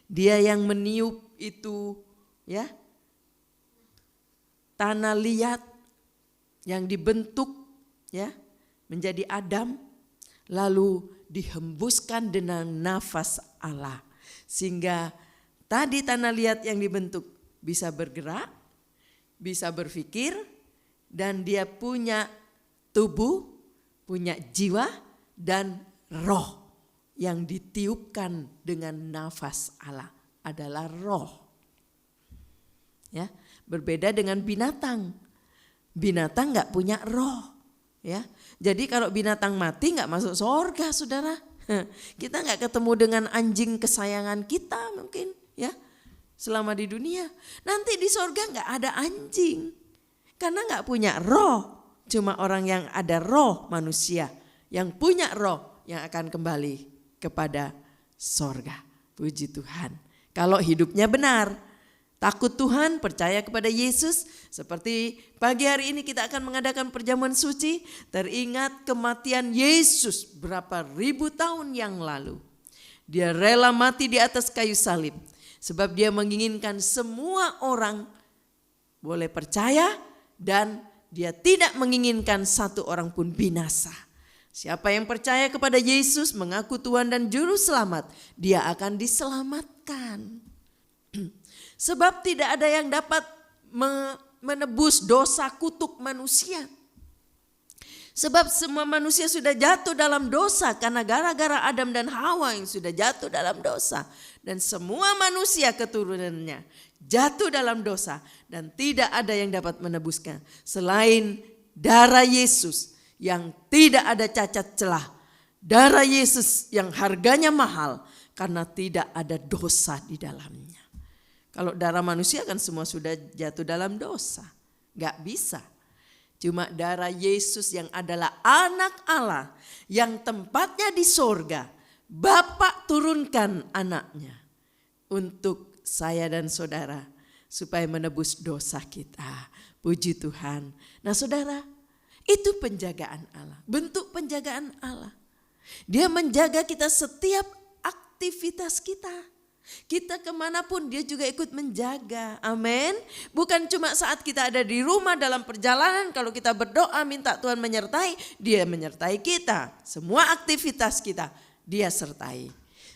Dia yang meniup itu, ya, tanah liat yang dibentuk, ya, menjadi Adam, lalu dihembuskan dengan nafas Allah. Sehingga tadi tanah liat yang dibentuk bisa bergerak, bisa berpikir, dan dia punya tubuh, punya jiwa dan roh yang ditiupkan dengan nafas Allah adalah roh. Ya, berbeda dengan binatang. Binatang gak punya roh. Ya, jadi kalau binatang mati nggak masuk surga, saudara. Kita nggak ketemu dengan anjing kesayangan kita mungkin, ya, selama di dunia. Nanti di surga nggak ada anjing, karena nggak punya roh. Cuma orang yang ada roh, manusia yang punya roh yang akan kembali kepada surga. Puji Tuhan. Kalau hidupnya benar, takut Tuhan, percaya kepada Yesus. Seperti pagi hari ini kita akan mengadakan perjamuan suci. Teringat kematian Yesus berapa ribu tahun yang lalu. Dia rela mati di atas kayu salib. Sebab dia menginginkan semua orang boleh percaya dan dia tidak menginginkan satu orang pun binasa. Siapa yang percaya kepada Yesus, mengaku Tuhan dan Juru Selamat, dia akan diselamatkan. Sebab tidak ada yang dapat menebus dosa kutuk manusia. Sebab semua manusia sudah jatuh dalam dosa karena gara-gara Adam dan Hawa yang sudah jatuh dalam dosa. Dan semua manusia keturunannya jatuh dalam dosa dan tidak ada yang dapat menebusnya selain darah Yesus yang tidak ada cacat celah, darah Yesus yang harganya mahal karena tidak ada dosa di dalamnya. Kalau darah manusia kan semua sudah jatuh dalam dosa, gak bisa. Cuma darah Yesus yang adalah anak Allah yang tempatnya di sorga, Bapa turunkan anaknya untuk saya dan saudara supaya menebus dosa kita. Puji Tuhan. Nah saudara, itu penjagaan Allah, bentuk penjagaan Allah. Dia menjaga kita setiap aktivitas kita. Kita kemanapun dia juga ikut menjaga, amin. Bukan cuma saat kita ada di rumah dalam perjalanan, kalau kita berdoa minta Tuhan menyertai, dia menyertai kita. Semua aktivitas kita dia sertai.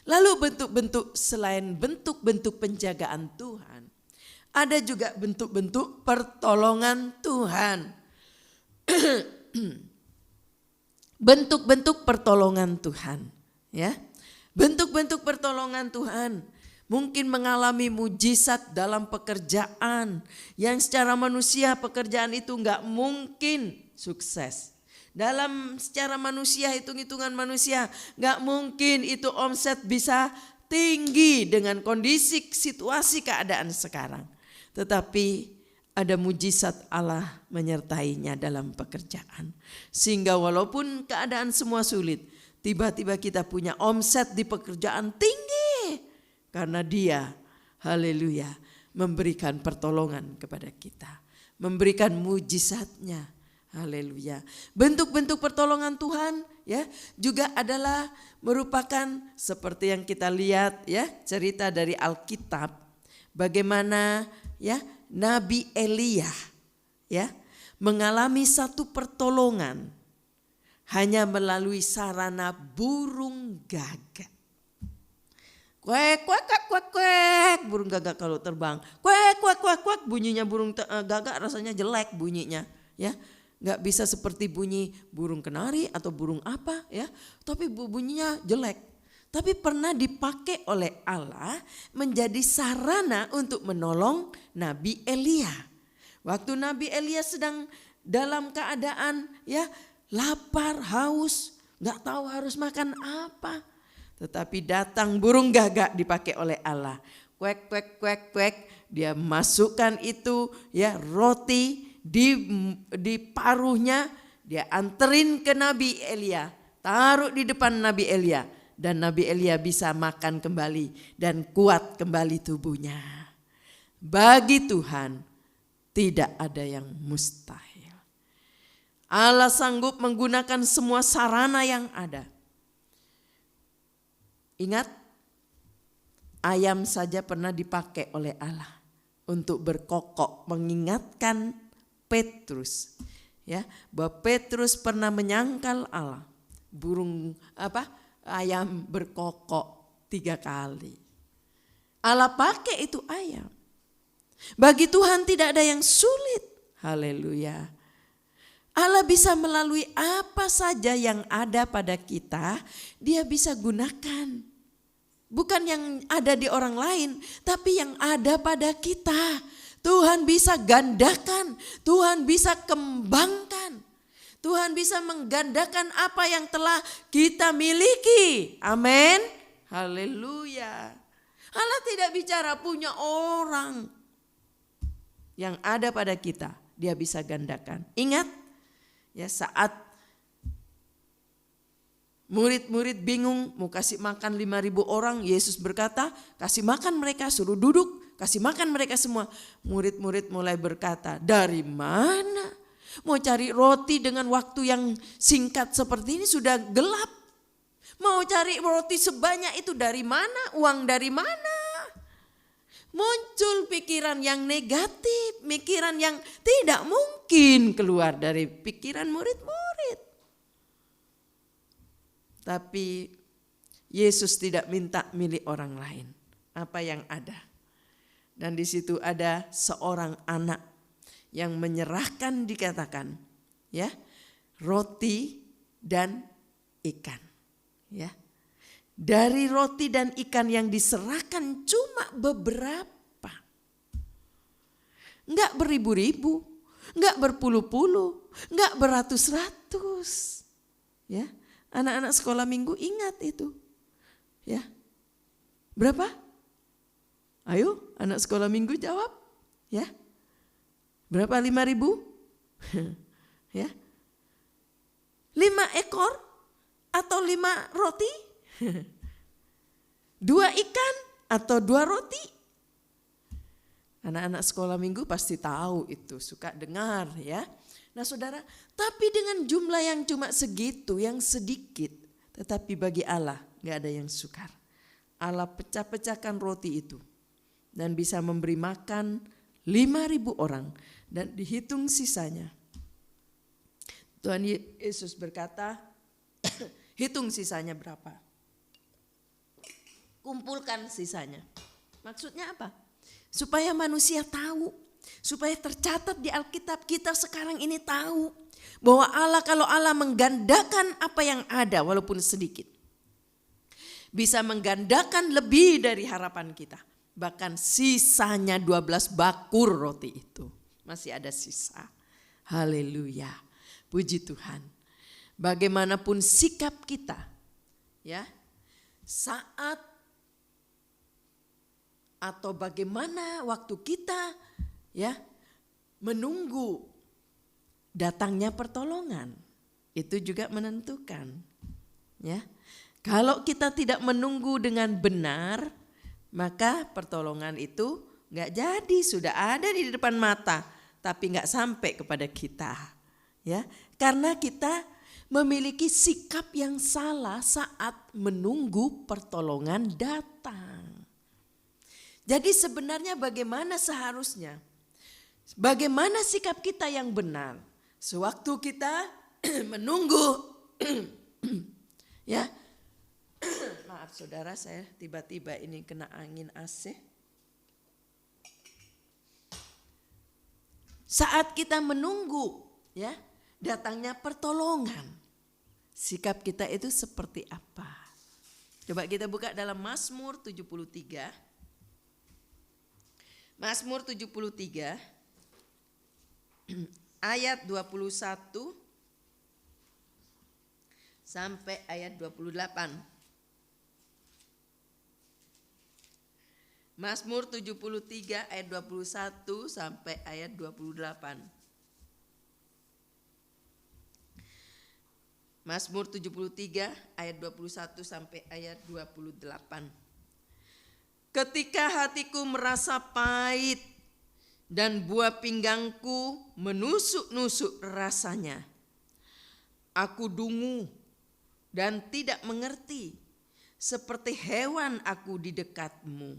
Lalu bentuk-bentuk selain bentuk-bentuk penjagaan Tuhan, ada juga bentuk-bentuk pertolongan Tuhan. Bentuk-bentuk pertolongan Tuhan, ya. Bentuk-bentuk pertolongan Tuhan mungkin mengalami mujizat dalam pekerjaan yang secara manusia pekerjaan itu enggak mungkin sukses. Dalam secara manusia, hitung-hitungan manusia, enggak mungkin itu omset bisa tinggi dengan kondisi situasi keadaan sekarang. Tetapi ada mujizat Allah menyertainya dalam pekerjaan. Sehingga walaupun keadaan semua sulit, tiba-tiba kita punya omset di pekerjaan tinggi. Karena dia, haleluya, memberikan pertolongan kepada kita. Memberikan mujizatnya, haleluya. Bentuk-bentuk pertolongan Tuhan ya juga adalah merupakan seperti yang kita lihat ya, cerita dari Alkitab. Bagaimana ya Nabi Elia ya mengalami satu pertolongan hanya melalui sarana burung gagak. Kuek kuek kuek kuek, burung gagak kalau terbang. Kuek kuek kuek kuek, bunyinya burung gagak rasanya jelek bunyinya ya. Enggak bisa seperti bunyi burung kenari atau burung apa ya, tapi bunyinya jelek. Tapi pernah dipakai oleh Allah menjadi sarana untuk menolong Nabi Elia. Waktu Nabi Elia sedang dalam keadaan ya lapar, haus, gak tahu harus makan apa. Tetapi datang burung gagak dipakai oleh Allah. Kuek kuek kuek kuek, dia masukkan itu ya roti di paruhnya, dia anterin ke Nabi Elia, taruh di depan Nabi Elia. Dan Nabi Elia bisa makan kembali dan kuat kembali tubuhnya. Bagi Tuhan tidak ada yang mustahil. Allah sanggup menggunakan semua sarana yang ada. Ingat, ayam saja pernah dipakai oleh Allah untuk berkokok, mengingatkan Petrus ya, bahwa Petrus pernah menyangkal Allah. Ayam berkokok 3 kali. Allah pakai itu ayam. Bagi Tuhan tidak ada yang sulit. Haleluya. Allah bisa melalui apa saja yang ada pada kita, dia bisa gunakan. Bukan yang ada di orang lain, tapi yang ada pada kita. Tuhan bisa gandakan, Tuhan bisa kembangkan. Tuhan bisa menggandakan apa yang telah kita miliki. Amin. Haleluya. Allah tidak bicara punya orang. Yang ada pada kita, dia bisa gandakan. Ingat ya saat Murid-murid bingung mau kasih makan 5.000 orang. Yesus berkata, kasih makan mereka, suruh duduk, kasih makan mereka semua. Murid-murid mulai berkata, dari mana? Mau cari roti dengan waktu yang singkat seperti ini, sudah gelap. Mau cari roti sebanyak itu dari mana? Uang dari mana? Muncul pikiran yang negatif, pikiran yang tidak mungkin keluar dari pikiran murid-murid. Tapi Yesus tidak minta milik orang lain, apa yang ada. Dan di situ ada seorang anak yang menyerahkan, dikatakan, ya, roti dan ikan, ya. Dari roti dan ikan yang diserahkan cuma beberapa. Enggak beribu-ribu, enggak berpuluh-puluh, enggak beratus-ratus. Ya. Anak-anak sekolah minggu ingat itu. Ya. Berapa? Ayo, anak sekolah minggu jawab. Ya. Berapa 5.000? Ya. 5 ekor atau 5 roti? 2 ikan atau 2 roti? Anak-anak sekolah minggu pasti tahu itu, suka dengar, ya. Nah saudara, tapi dengan jumlah yang cuma segitu, yang sedikit, tetapi bagi Allah gak ada yang sukar. Allah pecah-pecahkan roti itu dan bisa memberi makan 5.000 orang dan dihitung sisanya. Tuhan Yesus berkata, hitung sisanya berapa. Kumpulkan sisanya. Maksudnya apa? Supaya manusia tahu. Supaya tercatat di Alkitab, kita sekarang ini tahu bahwa Allah, kalau Allah menggandakan apa yang ada walaupun sedikit, bisa menggandakan lebih dari harapan kita. Bahkan sisanya 12 bakul roti itu masih ada sisa. Haleluya, puji Tuhan. Bagaimanapun sikap kita, ya, saat atau bagaimana waktu kita, ya, menunggu datangnya pertolongan, itu juga menentukan, ya. Kalau kita tidak menunggu dengan benar, maka pertolongan itu nggak jadi, sudah ada di depan mata, tapi nggak sampai kepada kita, ya. Karena kita memiliki sikap yang salah saat menunggu pertolongan datang. Jadi sebenarnya bagaimana seharusnya? Bagaimana sikap kita yang benar sewaktu kita menunggu, ya. Maaf saudara, saya tiba-tiba ini kena angin AC. Saat kita menunggu, ya, datangnya pertolongan, sikap kita itu seperti apa? Coba kita buka dalam Mazmur 73. Mazmur 73 ayat 21 sampai ayat 28. Mazmur 73 ayat 21 sampai ayat 28. Mazmur 73 ayat 21 sampai ayat 28. Ketika hatiku merasa pahit dan buah pinggangku menusuk-nusuk rasanya, aku dungu dan tidak mengerti, seperti hewan aku di dekatmu.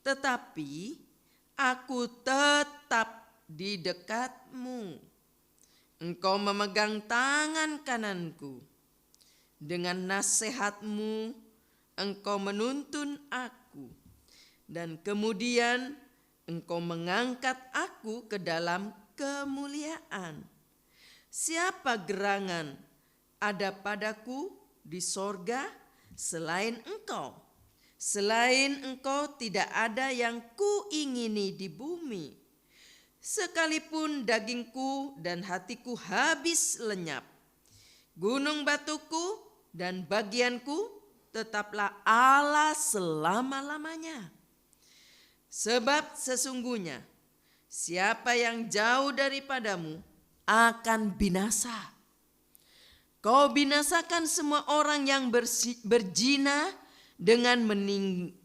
Tetapi aku tetap di dekatmu. Engkau memegang tangan kananku. Dengan nasihatmu engkau menuntun aku. Dan kemudian engkau mengangkat aku ke dalam kemuliaan. Siapa gerangan ada padaku di sorga selain engkau? Selain engkau tidak ada yang kuingini di bumi. Sekalipun dagingku dan hatiku habis lenyap, gunung batuku dan bagianku tetaplah Allah selama-lamanya. Sebab sesungguhnya siapa yang jauh daripadamu akan binasa. Kau binasakan semua orang yang berzina dengan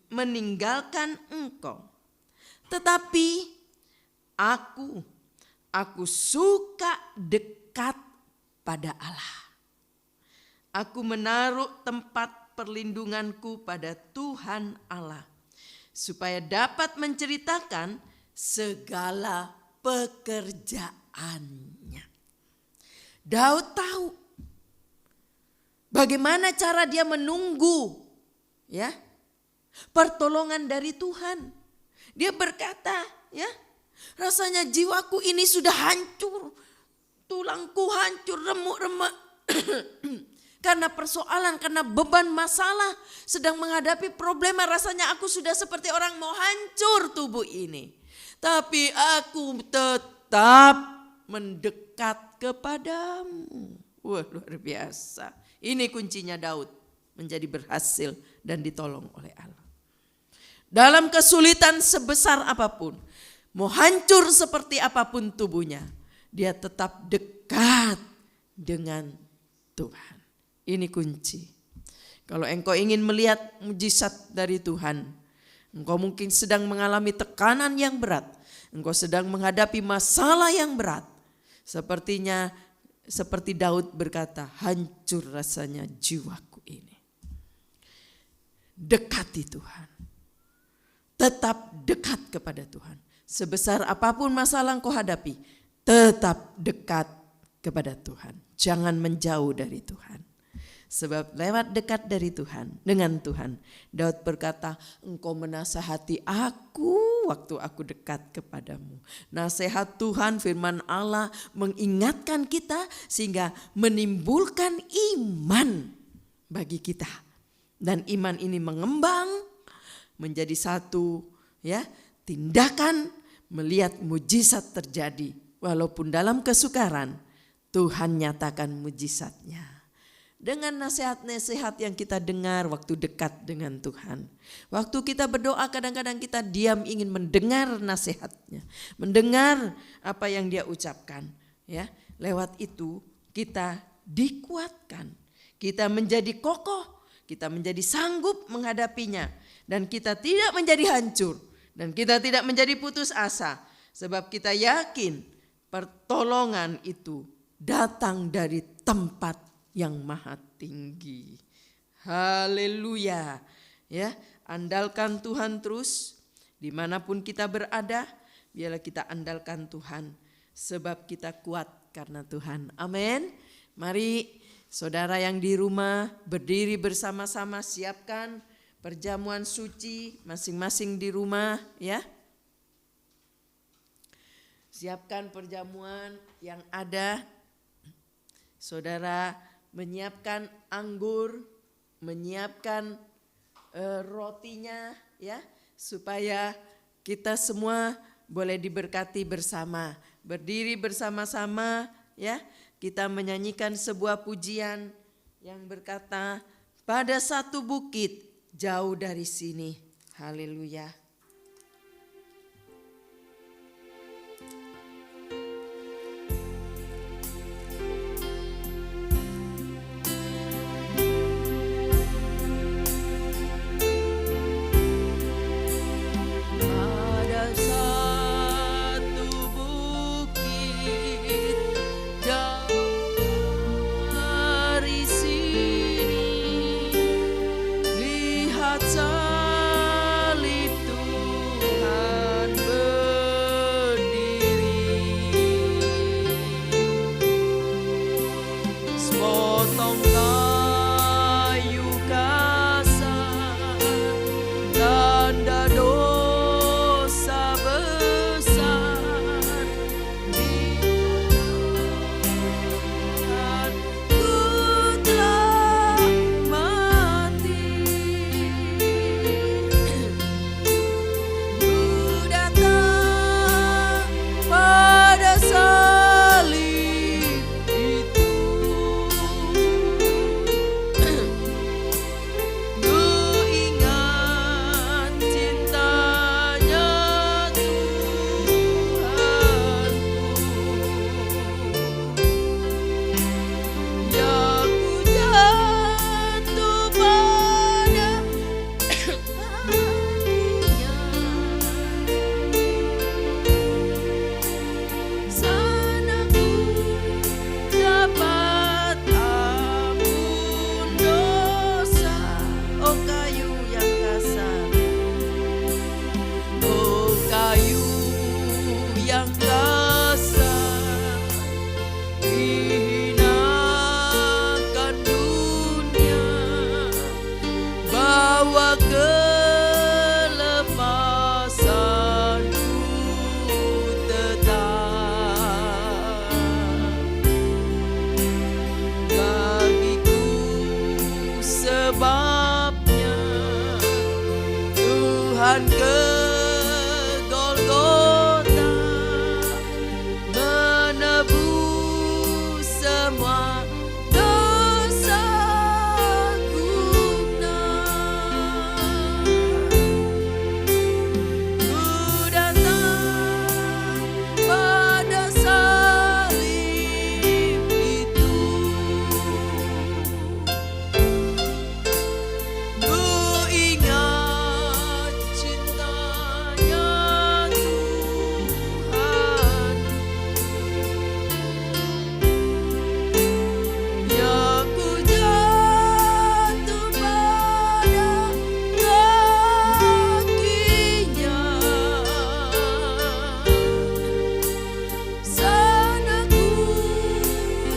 meninggalkan engkau. Tetapi aku suka dekat pada Allah. Aku menaruh tempat perlindunganku pada Tuhan Allah, supaya dapat menceritakan segala pekerjaannya. Daud tahu bagaimana cara dia menunggu pertolongan dari Tuhan. Dia berkata, rasanya jiwaku ini sudah hancur, tulangku hancur, remuk-remak. Karena persoalan, karena beban masalah, sedang menghadapi problema, rasanya aku sudah seperti orang mau hancur tubuh ini. Tapi aku tetap mendekat kepadamu. Wah, luar biasa. Ini kuncinya Daud menjadi berhasil dan ditolong oleh Allah. Dalam kesulitan sebesar apapun, mau hancur seperti apapun tubuhnya, dia tetap dekat dengan Tuhan. Ini kunci. Kalau engkau ingin melihat mujizat dari Tuhan, engkau mungkin sedang mengalami tekanan yang berat, engkau sedang menghadapi masalah yang berat. Seperti Daud berkata, hancur rasanya jiwaku ini. Dekati Tuhan. Tetap dekat kepada Tuhan. Sebesar apapun masalah engkau hadapi, tetap dekat kepada Tuhan. Jangan menjauh dari Tuhan. Sebab lewat dekat dari Tuhan, dengan Tuhan, Daud berkata, engkau menasihati aku waktu aku dekat kepadamu. Nasihat Tuhan, firman Allah mengingatkan kita sehingga menimbulkan iman bagi kita. Dan iman ini mengembang menjadi satu tindakan melihat mujizat terjadi. Walaupun dalam kesukaran, Tuhan nyatakan mujizatnya. Dengan nasihat-nasihat yang kita dengar waktu dekat dengan Tuhan. Waktu kita berdoa kadang-kadang kita diam ingin mendengar nasihatnya. Mendengar apa yang dia ucapkan. Lewat itu kita dikuatkan. Kita menjadi kokoh. Kita menjadi sanggup menghadapinya. Dan kita tidak menjadi hancur. Dan kita tidak menjadi putus asa. Sebab kita yakin pertolongan itu datang dari tempat yang maha tinggi. Haleluya. Andalkan Tuhan terus. Dimanapun kita berada, biarlah kita andalkan Tuhan. Sebab kita kuat karena Tuhan. Amin. Mari saudara yang di rumah berdiri bersama-sama, siapkan perjamuan suci masing-masing di rumah Siapkan perjamuan yang ada. Saudara menyiapkan anggur, menyiapkan rotinya supaya kita semua boleh diberkati bersama. Berdiri bersama-sama kita menyanyikan sebuah pujian yang berkata, pada satu bukit jauh dari sini. Haleluya. Salib Tuhan. yang kasar, hinakan dunia, bawa kelepasanku tetap. Bagiku sebabnya Tuhan ke Golgota, menebus semua dosaku. Ku datang pada salib itu, ku ingat cintanya Tuhan, yang ku jatuh pada kakinya. Sana ku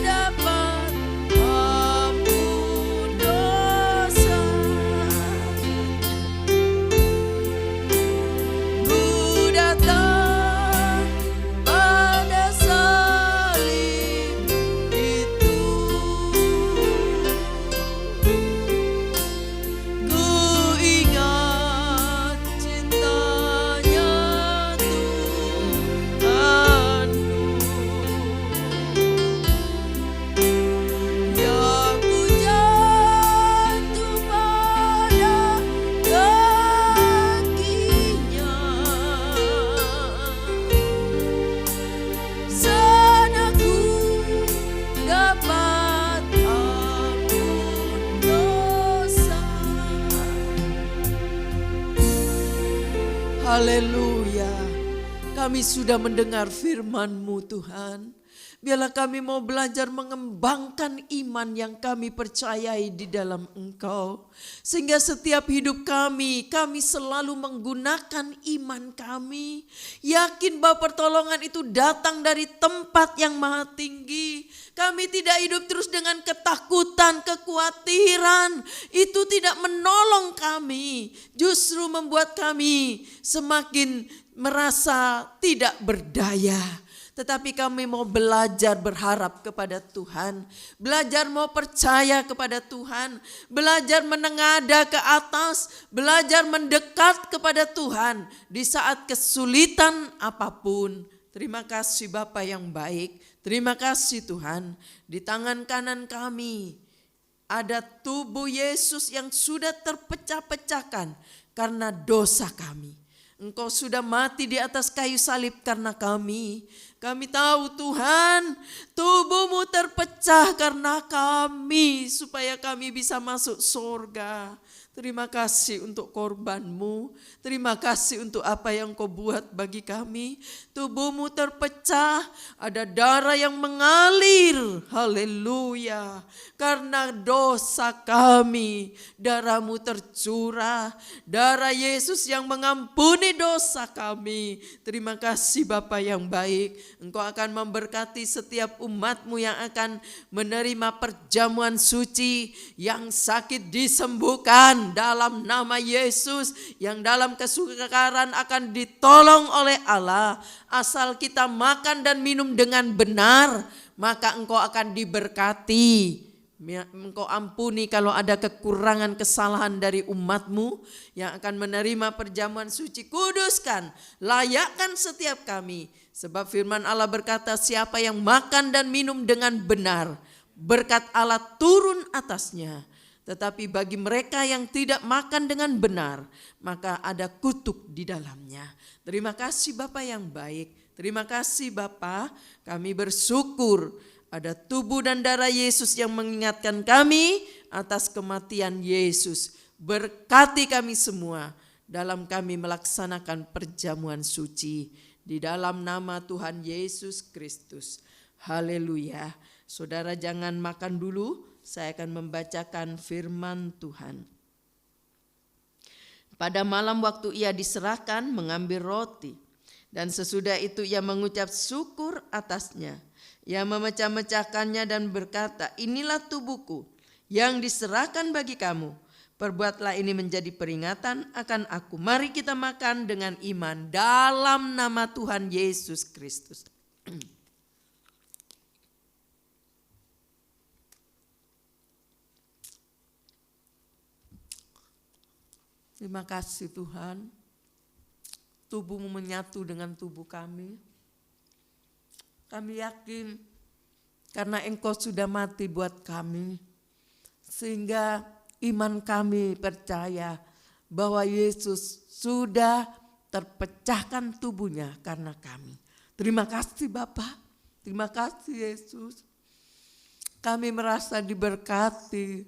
dapat ampun dosa, ku datang pada salib itu, ku ingat cintanya Tuhanku, yang ku jatuh pada kakinya. Sana ku dapat ampun dosa. Haleluya. Kami sudah mendengar firman-Mu Tuhan. Biarlah kami mau belajar mengembangkan iman yang kami percayai di dalam Engkau. Sehingga setiap hidup kami selalu menggunakan iman kami. Yakin bahwa pertolongan itu datang dari tempat yang maha tinggi. Kami tidak hidup terus dengan ketakutan, kekhawatiran. Itu tidak menolong kami. Justru membuat kami semakin merasa tidak berdaya. Tetapi kami mau belajar berharap kepada Tuhan, belajar mau percaya kepada Tuhan, belajar menengadah ke atas, belajar mendekat kepada Tuhan di saat kesulitan apapun. Terima kasih Bapa yang baik, terima kasih Tuhan. Di tangan kanan kami ada tubuh Yesus yang sudah terpecah-pecahkan karena dosa kami. Engkau sudah mati di atas kayu salib karena kami. Kami tahu Tuhan, tubuh-Mu terpecah karena kami, supaya kami bisa masuk surga. Terima kasih untuk korban-Mu. Terima kasih untuk apa yang Kau buat bagi kami. Tubuh-Mu terpecah, ada darah yang mengalir. Haleluya. Karena dosa kami, darah-Mu tercurah. Darah Yesus yang mengampuni dosa kami. Terima kasih Bapa yang baik. Engkau akan memberkati setiap umat-Mu yang akan menerima perjamuan suci, yang sakit disembuhkan dalam nama Yesus, yang dalam kesukaran akan ditolong oleh Allah. Asal kita makan dan minum dengan benar, maka engkau akan diberkati. Engkau ampuni kalau ada kekurangan kesalahan dari umat-Mu yang akan menerima perjamuan suci. Kuduskan, layakkan setiap kami. Sebab firman Allah berkata, siapa yang makan dan minum dengan benar, berkat Allah turun atasnya. Tetapi bagi mereka yang tidak makan dengan benar, maka ada kutuk di dalamnya. Terima kasih Bapa yang baik. Terima kasih Bapa, kami bersyukur ada tubuh dan darah Yesus yang mengingatkan kami atas kematian Yesus. Berkati kami semua dalam kami melaksanakan perjamuan suci. Di dalam nama Tuhan Yesus Kristus. Haleluya. Saudara jangan makan dulu, saya akan membacakan firman Tuhan. Pada malam waktu ia diserahkan mengambil roti Dan sesudah itu ia mengucap syukur atasnya. Ia memecah-mecahkannya dan berkata, inilah tubuhku yang diserahkan bagi kamu. Perbuatlah ini menjadi peringatan akan aku. Mari kita makan dengan iman dalam nama Tuhan Yesus Kristus. Terima kasih Tuhan, tubuh-Mu menyatu dengan tubuh kami. Kami yakin karena Engkau sudah mati buat kami, sehingga iman kami percaya bahwa Yesus sudah terpecahkan tubuhnya karena kami. Terima kasih Bapa, terima kasih Yesus. Kami merasa diberkati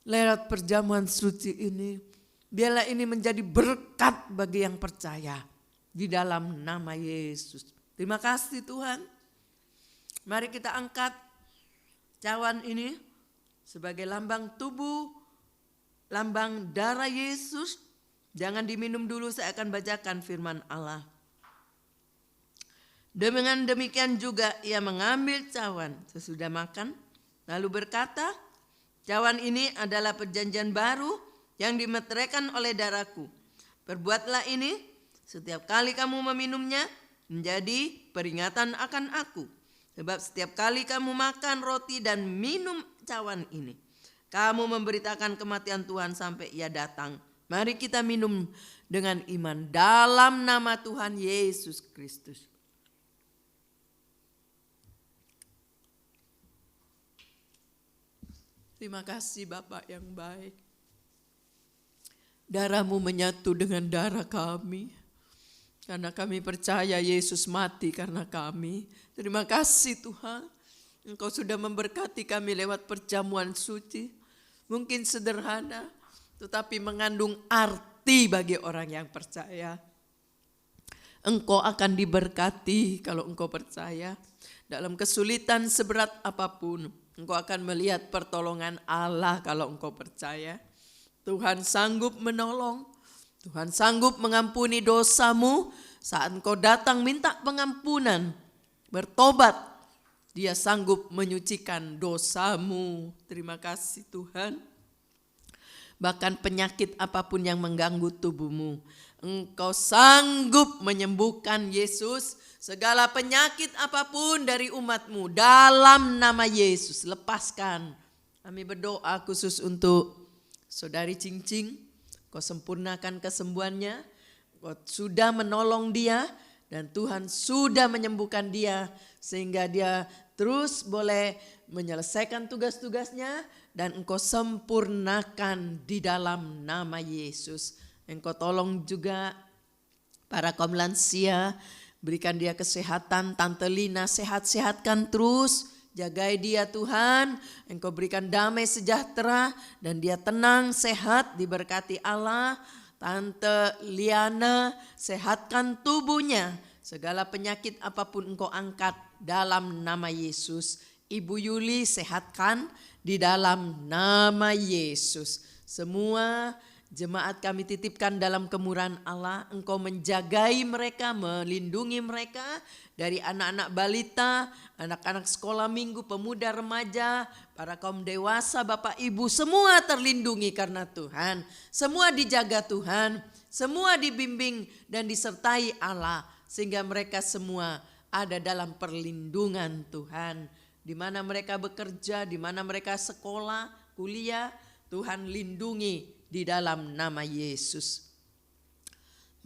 lewat perjamuan suci ini. Biarlah ini menjadi berkat bagi yang percaya di dalam nama Yesus. Terima kasih Tuhan. Mari kita angkat cawan ini sebagai lambang tubuh, lambang darah Yesus. Jangan diminum dulu, saya akan bacakan firman Allah. Dengan demikian juga ia mengambil cawan sesudah makan, lalu berkata, cawan ini adalah perjanjian baru yang dimeteraikan oleh darahku. Perbuatlah ini setiap kali kamu meminumnya menjadi peringatan akan aku. Sebab setiap kali kamu makan roti dan minum cawan ini, kamu memberitakan kematian Tuhan sampai ia datang. Mari kita minum dengan iman dalam nama Tuhan Yesus Kristus. Terima kasih Bapak yang baik. Darah-Mu menyatu dengan darah kami. Karena kami percaya Yesus mati karena kami. Terima kasih Tuhan. Engkau sudah memberkati kami lewat perjamuan suci. Mungkin sederhana, tetapi mengandung arti bagi orang yang percaya. Engkau akan diberkati kalau engkau percaya. Dalam kesulitan seberat apapun, engkau akan melihat pertolongan Allah kalau engkau percaya. Tuhan sanggup menolong, Tuhan sanggup mengampuni dosamu. Saat engkau datang minta pengampunan, bertobat, Dia sanggup menyucikan dosamu. Terima kasih Tuhan. Bahkan penyakit apapun yang mengganggu tubuhmu, Engkau sanggup menyembuhkan Yesus. Segala penyakit apapun dari umatmu dalam nama Yesus, lepaskan. Kami berdoa khusus untuk Saudari Cincing, Kau sempurnakan kesembuhannya, Kau sudah menolong dia dan Tuhan sudah menyembuhkan dia sehingga dia terus boleh menyelesaikan tugas-tugasnya dan Engkau sempurnakan di dalam nama Yesus. Engkau tolong juga para kaum lansia, berikan dia kesehatan. Tante Lina sehat-sehatkan terus. Jagai dia Tuhan, Engkau berikan damai sejahtera dan dia tenang, sehat, diberkati Allah. Tante Liana, sehatkan tubuhnya. Segala penyakit apapun Engkau angkat dalam nama Yesus. Ibu Yuli sehatkan di dalam nama Yesus. Semua jemaat kami titipkan dalam kemurahan Allah. Engkau menjagai mereka, melindungi mereka dari anak-anak balita, anak-anak sekolah minggu, pemuda, remaja, para kaum dewasa, Bapak Ibu, semua terlindungi karena Tuhan. Semua dijaga Tuhan, semua dibimbing dan disertai Allah. Sehingga mereka semua ada dalam perlindungan Tuhan. Di mana mereka bekerja, di mana mereka sekolah, kuliah, Tuhan lindungi di dalam nama Yesus.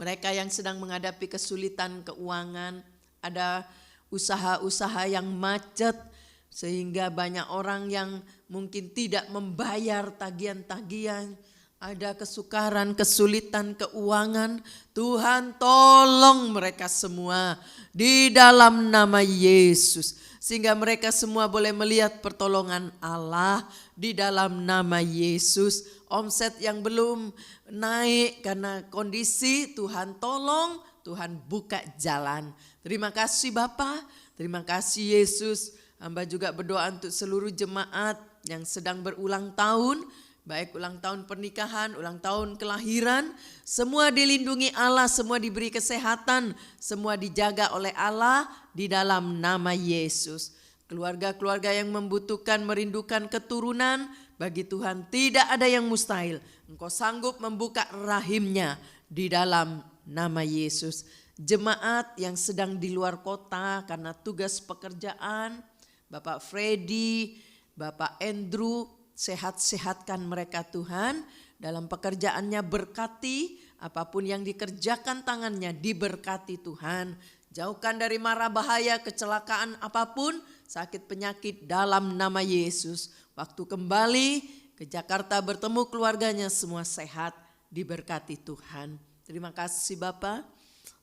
Mereka yang sedang menghadapi kesulitan keuangan, ada usaha-usaha yang macet sehingga banyak orang yang mungkin tidak membayar tagihan-tagihan, ada kesukaran, kesulitan keuangan. Tuhan tolong mereka semua di dalam nama Yesus. Sehingga mereka semua boleh melihat pertolongan Allah di dalam nama Yesus. Omset yang belum naik karena kondisi, Tuhan tolong, Tuhan buka jalan. Terima kasih Bapa, terima kasih Yesus. Hamba juga berdoa untuk seluruh jemaat yang sedang berulang tahun baik ulang tahun pernikahan, ulang tahun kelahiran, semua dilindungi Allah, semua diberi kesehatan, semua dijaga oleh Allah di dalam nama Yesus. Keluarga-keluarga yang membutuhkan, merindukan keturunan, bagi Tuhan tidak ada yang mustahil. Engkau sanggup membuka rahimnya di dalam nama Yesus. Jemaat yang sedang di luar kota karena tugas pekerjaan, Bapak Freddy, Bapak Andrew, sehat-sehatkan mereka Tuhan. Dalam pekerjaannya berkati, apapun yang dikerjakan tangannya diberkati Tuhan. Jauhkan dari mara bahaya, kecelakaan apapun, sakit penyakit dalam nama Yesus. Waktu kembali ke Jakarta bertemu keluarganya semua sehat, diberkati Tuhan. Terima kasih Bapak.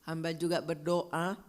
Hamba juga berdoa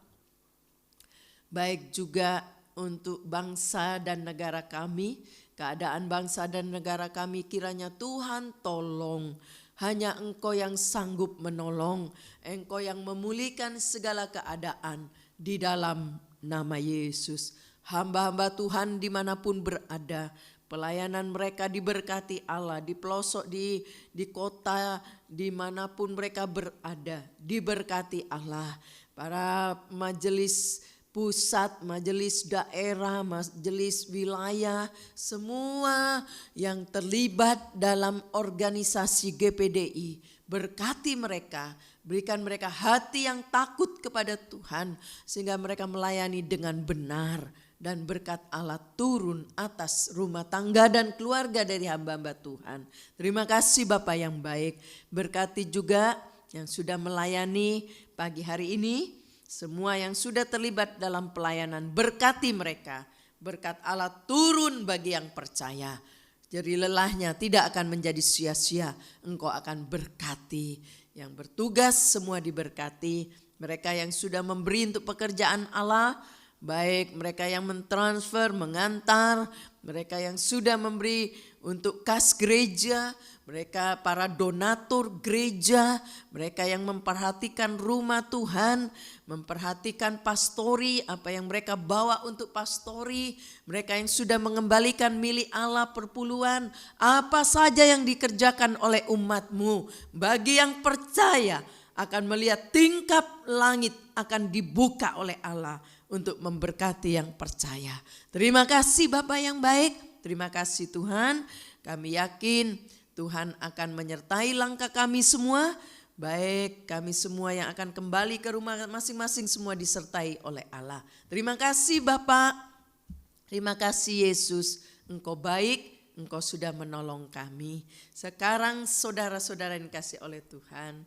baik juga untuk bangsa dan negara kami. Keadaan bangsa dan negara kami kiranya Tuhan tolong. Hanya Engkau yang sanggup menolong. Engkau yang memulihkan segala keadaan di dalam nama Yesus. Hamba-hamba Tuhan dimanapun berada, pelayanan mereka diberkati Allah, di pelosok, di kota, dimanapun mereka berada, diberkati Allah. Para majelis pusat, majelis daerah, majelis wilayah, semua yang terlibat dalam organisasi GPDI, berkati mereka, berikan mereka hati yang takut kepada Tuhan, sehingga mereka melayani dengan benar. Dan berkat Allah turun atas rumah tangga dan keluarga dari hamba-hamba Tuhan. Terima kasih Bapak yang baik. Berkati juga yang sudah melayani pagi hari ini. Semua yang sudah terlibat dalam pelayanan, berkati mereka. Berkat Allah turun bagi yang percaya. Jadi lelahnya tidak akan menjadi sia-sia. Engkau akan berkati. Yang bertugas semua diberkati. Mereka yang sudah memberi untuk pekerjaan Allah, baik mereka yang mentransfer, mengantar, mereka yang sudah memberi untuk kas gereja, mereka para donatur gereja, mereka yang memperhatikan rumah Tuhan, memperhatikan pastori, apa yang mereka bawa untuk pastori, mereka yang sudah mengembalikan milik Allah perpuluhan, apa saja yang dikerjakan oleh umat-Mu, bagi yang percaya akan melihat tingkap langit akan dibuka oleh Allah untuk memberkati yang percaya. Terima kasih Bapak yang baik, terima kasih Tuhan. Kami yakin Tuhan akan menyertai langkah kami semua, baik kami semua yang akan kembali ke rumah masing-masing semua disertai oleh Allah. Terima kasih Bapak, terima kasih Yesus, Engkau baik, Engkau sudah menolong kami. Sekarang saudara-saudara yang dikasih oleh Tuhan,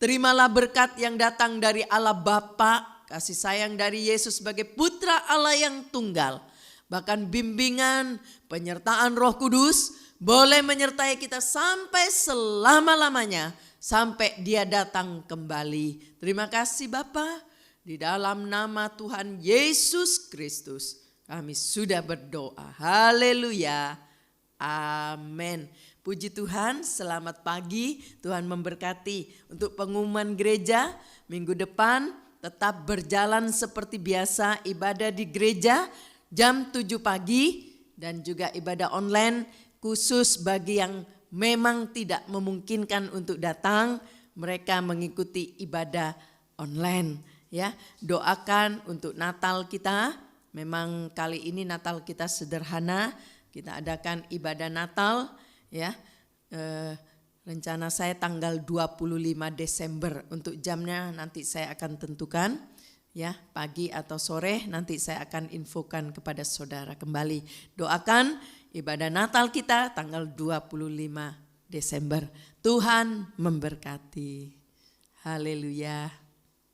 terimalah berkat yang datang dari Allah Bapa, kasih sayang dari Yesus sebagai putra Allah yang tunggal. Bahkan bimbingan, penyertaan Roh Kudus boleh menyertai kita sampai selama-lamanya. Sampai dia datang kembali. Terima kasih Bapa. Di dalam nama Tuhan Yesus Kristus kami sudah berdoa. Haleluya. Amin. Puji Tuhan, selamat pagi. Tuhan memberkati. Untuk pengumuman gereja minggu depan, tetap berjalan seperti biasa, ibadah di gereja jam 7 pagi dan juga ibadah online khusus bagi yang memang tidak memungkinkan untuk datang, mereka mengikuti ibadah online ya. Doakan untuk Natal kita, memang kali ini Natal kita sederhana, kita adakan ibadah Natal ya. Rencana saya tanggal 25 Desember, untuk jamnya nanti saya akan tentukan ya, pagi atau sore nanti saya akan infokan kepada saudara kembali. Doakan ibadah Natal kita tanggal 25 Desember. Tuhan memberkati. Haleluya.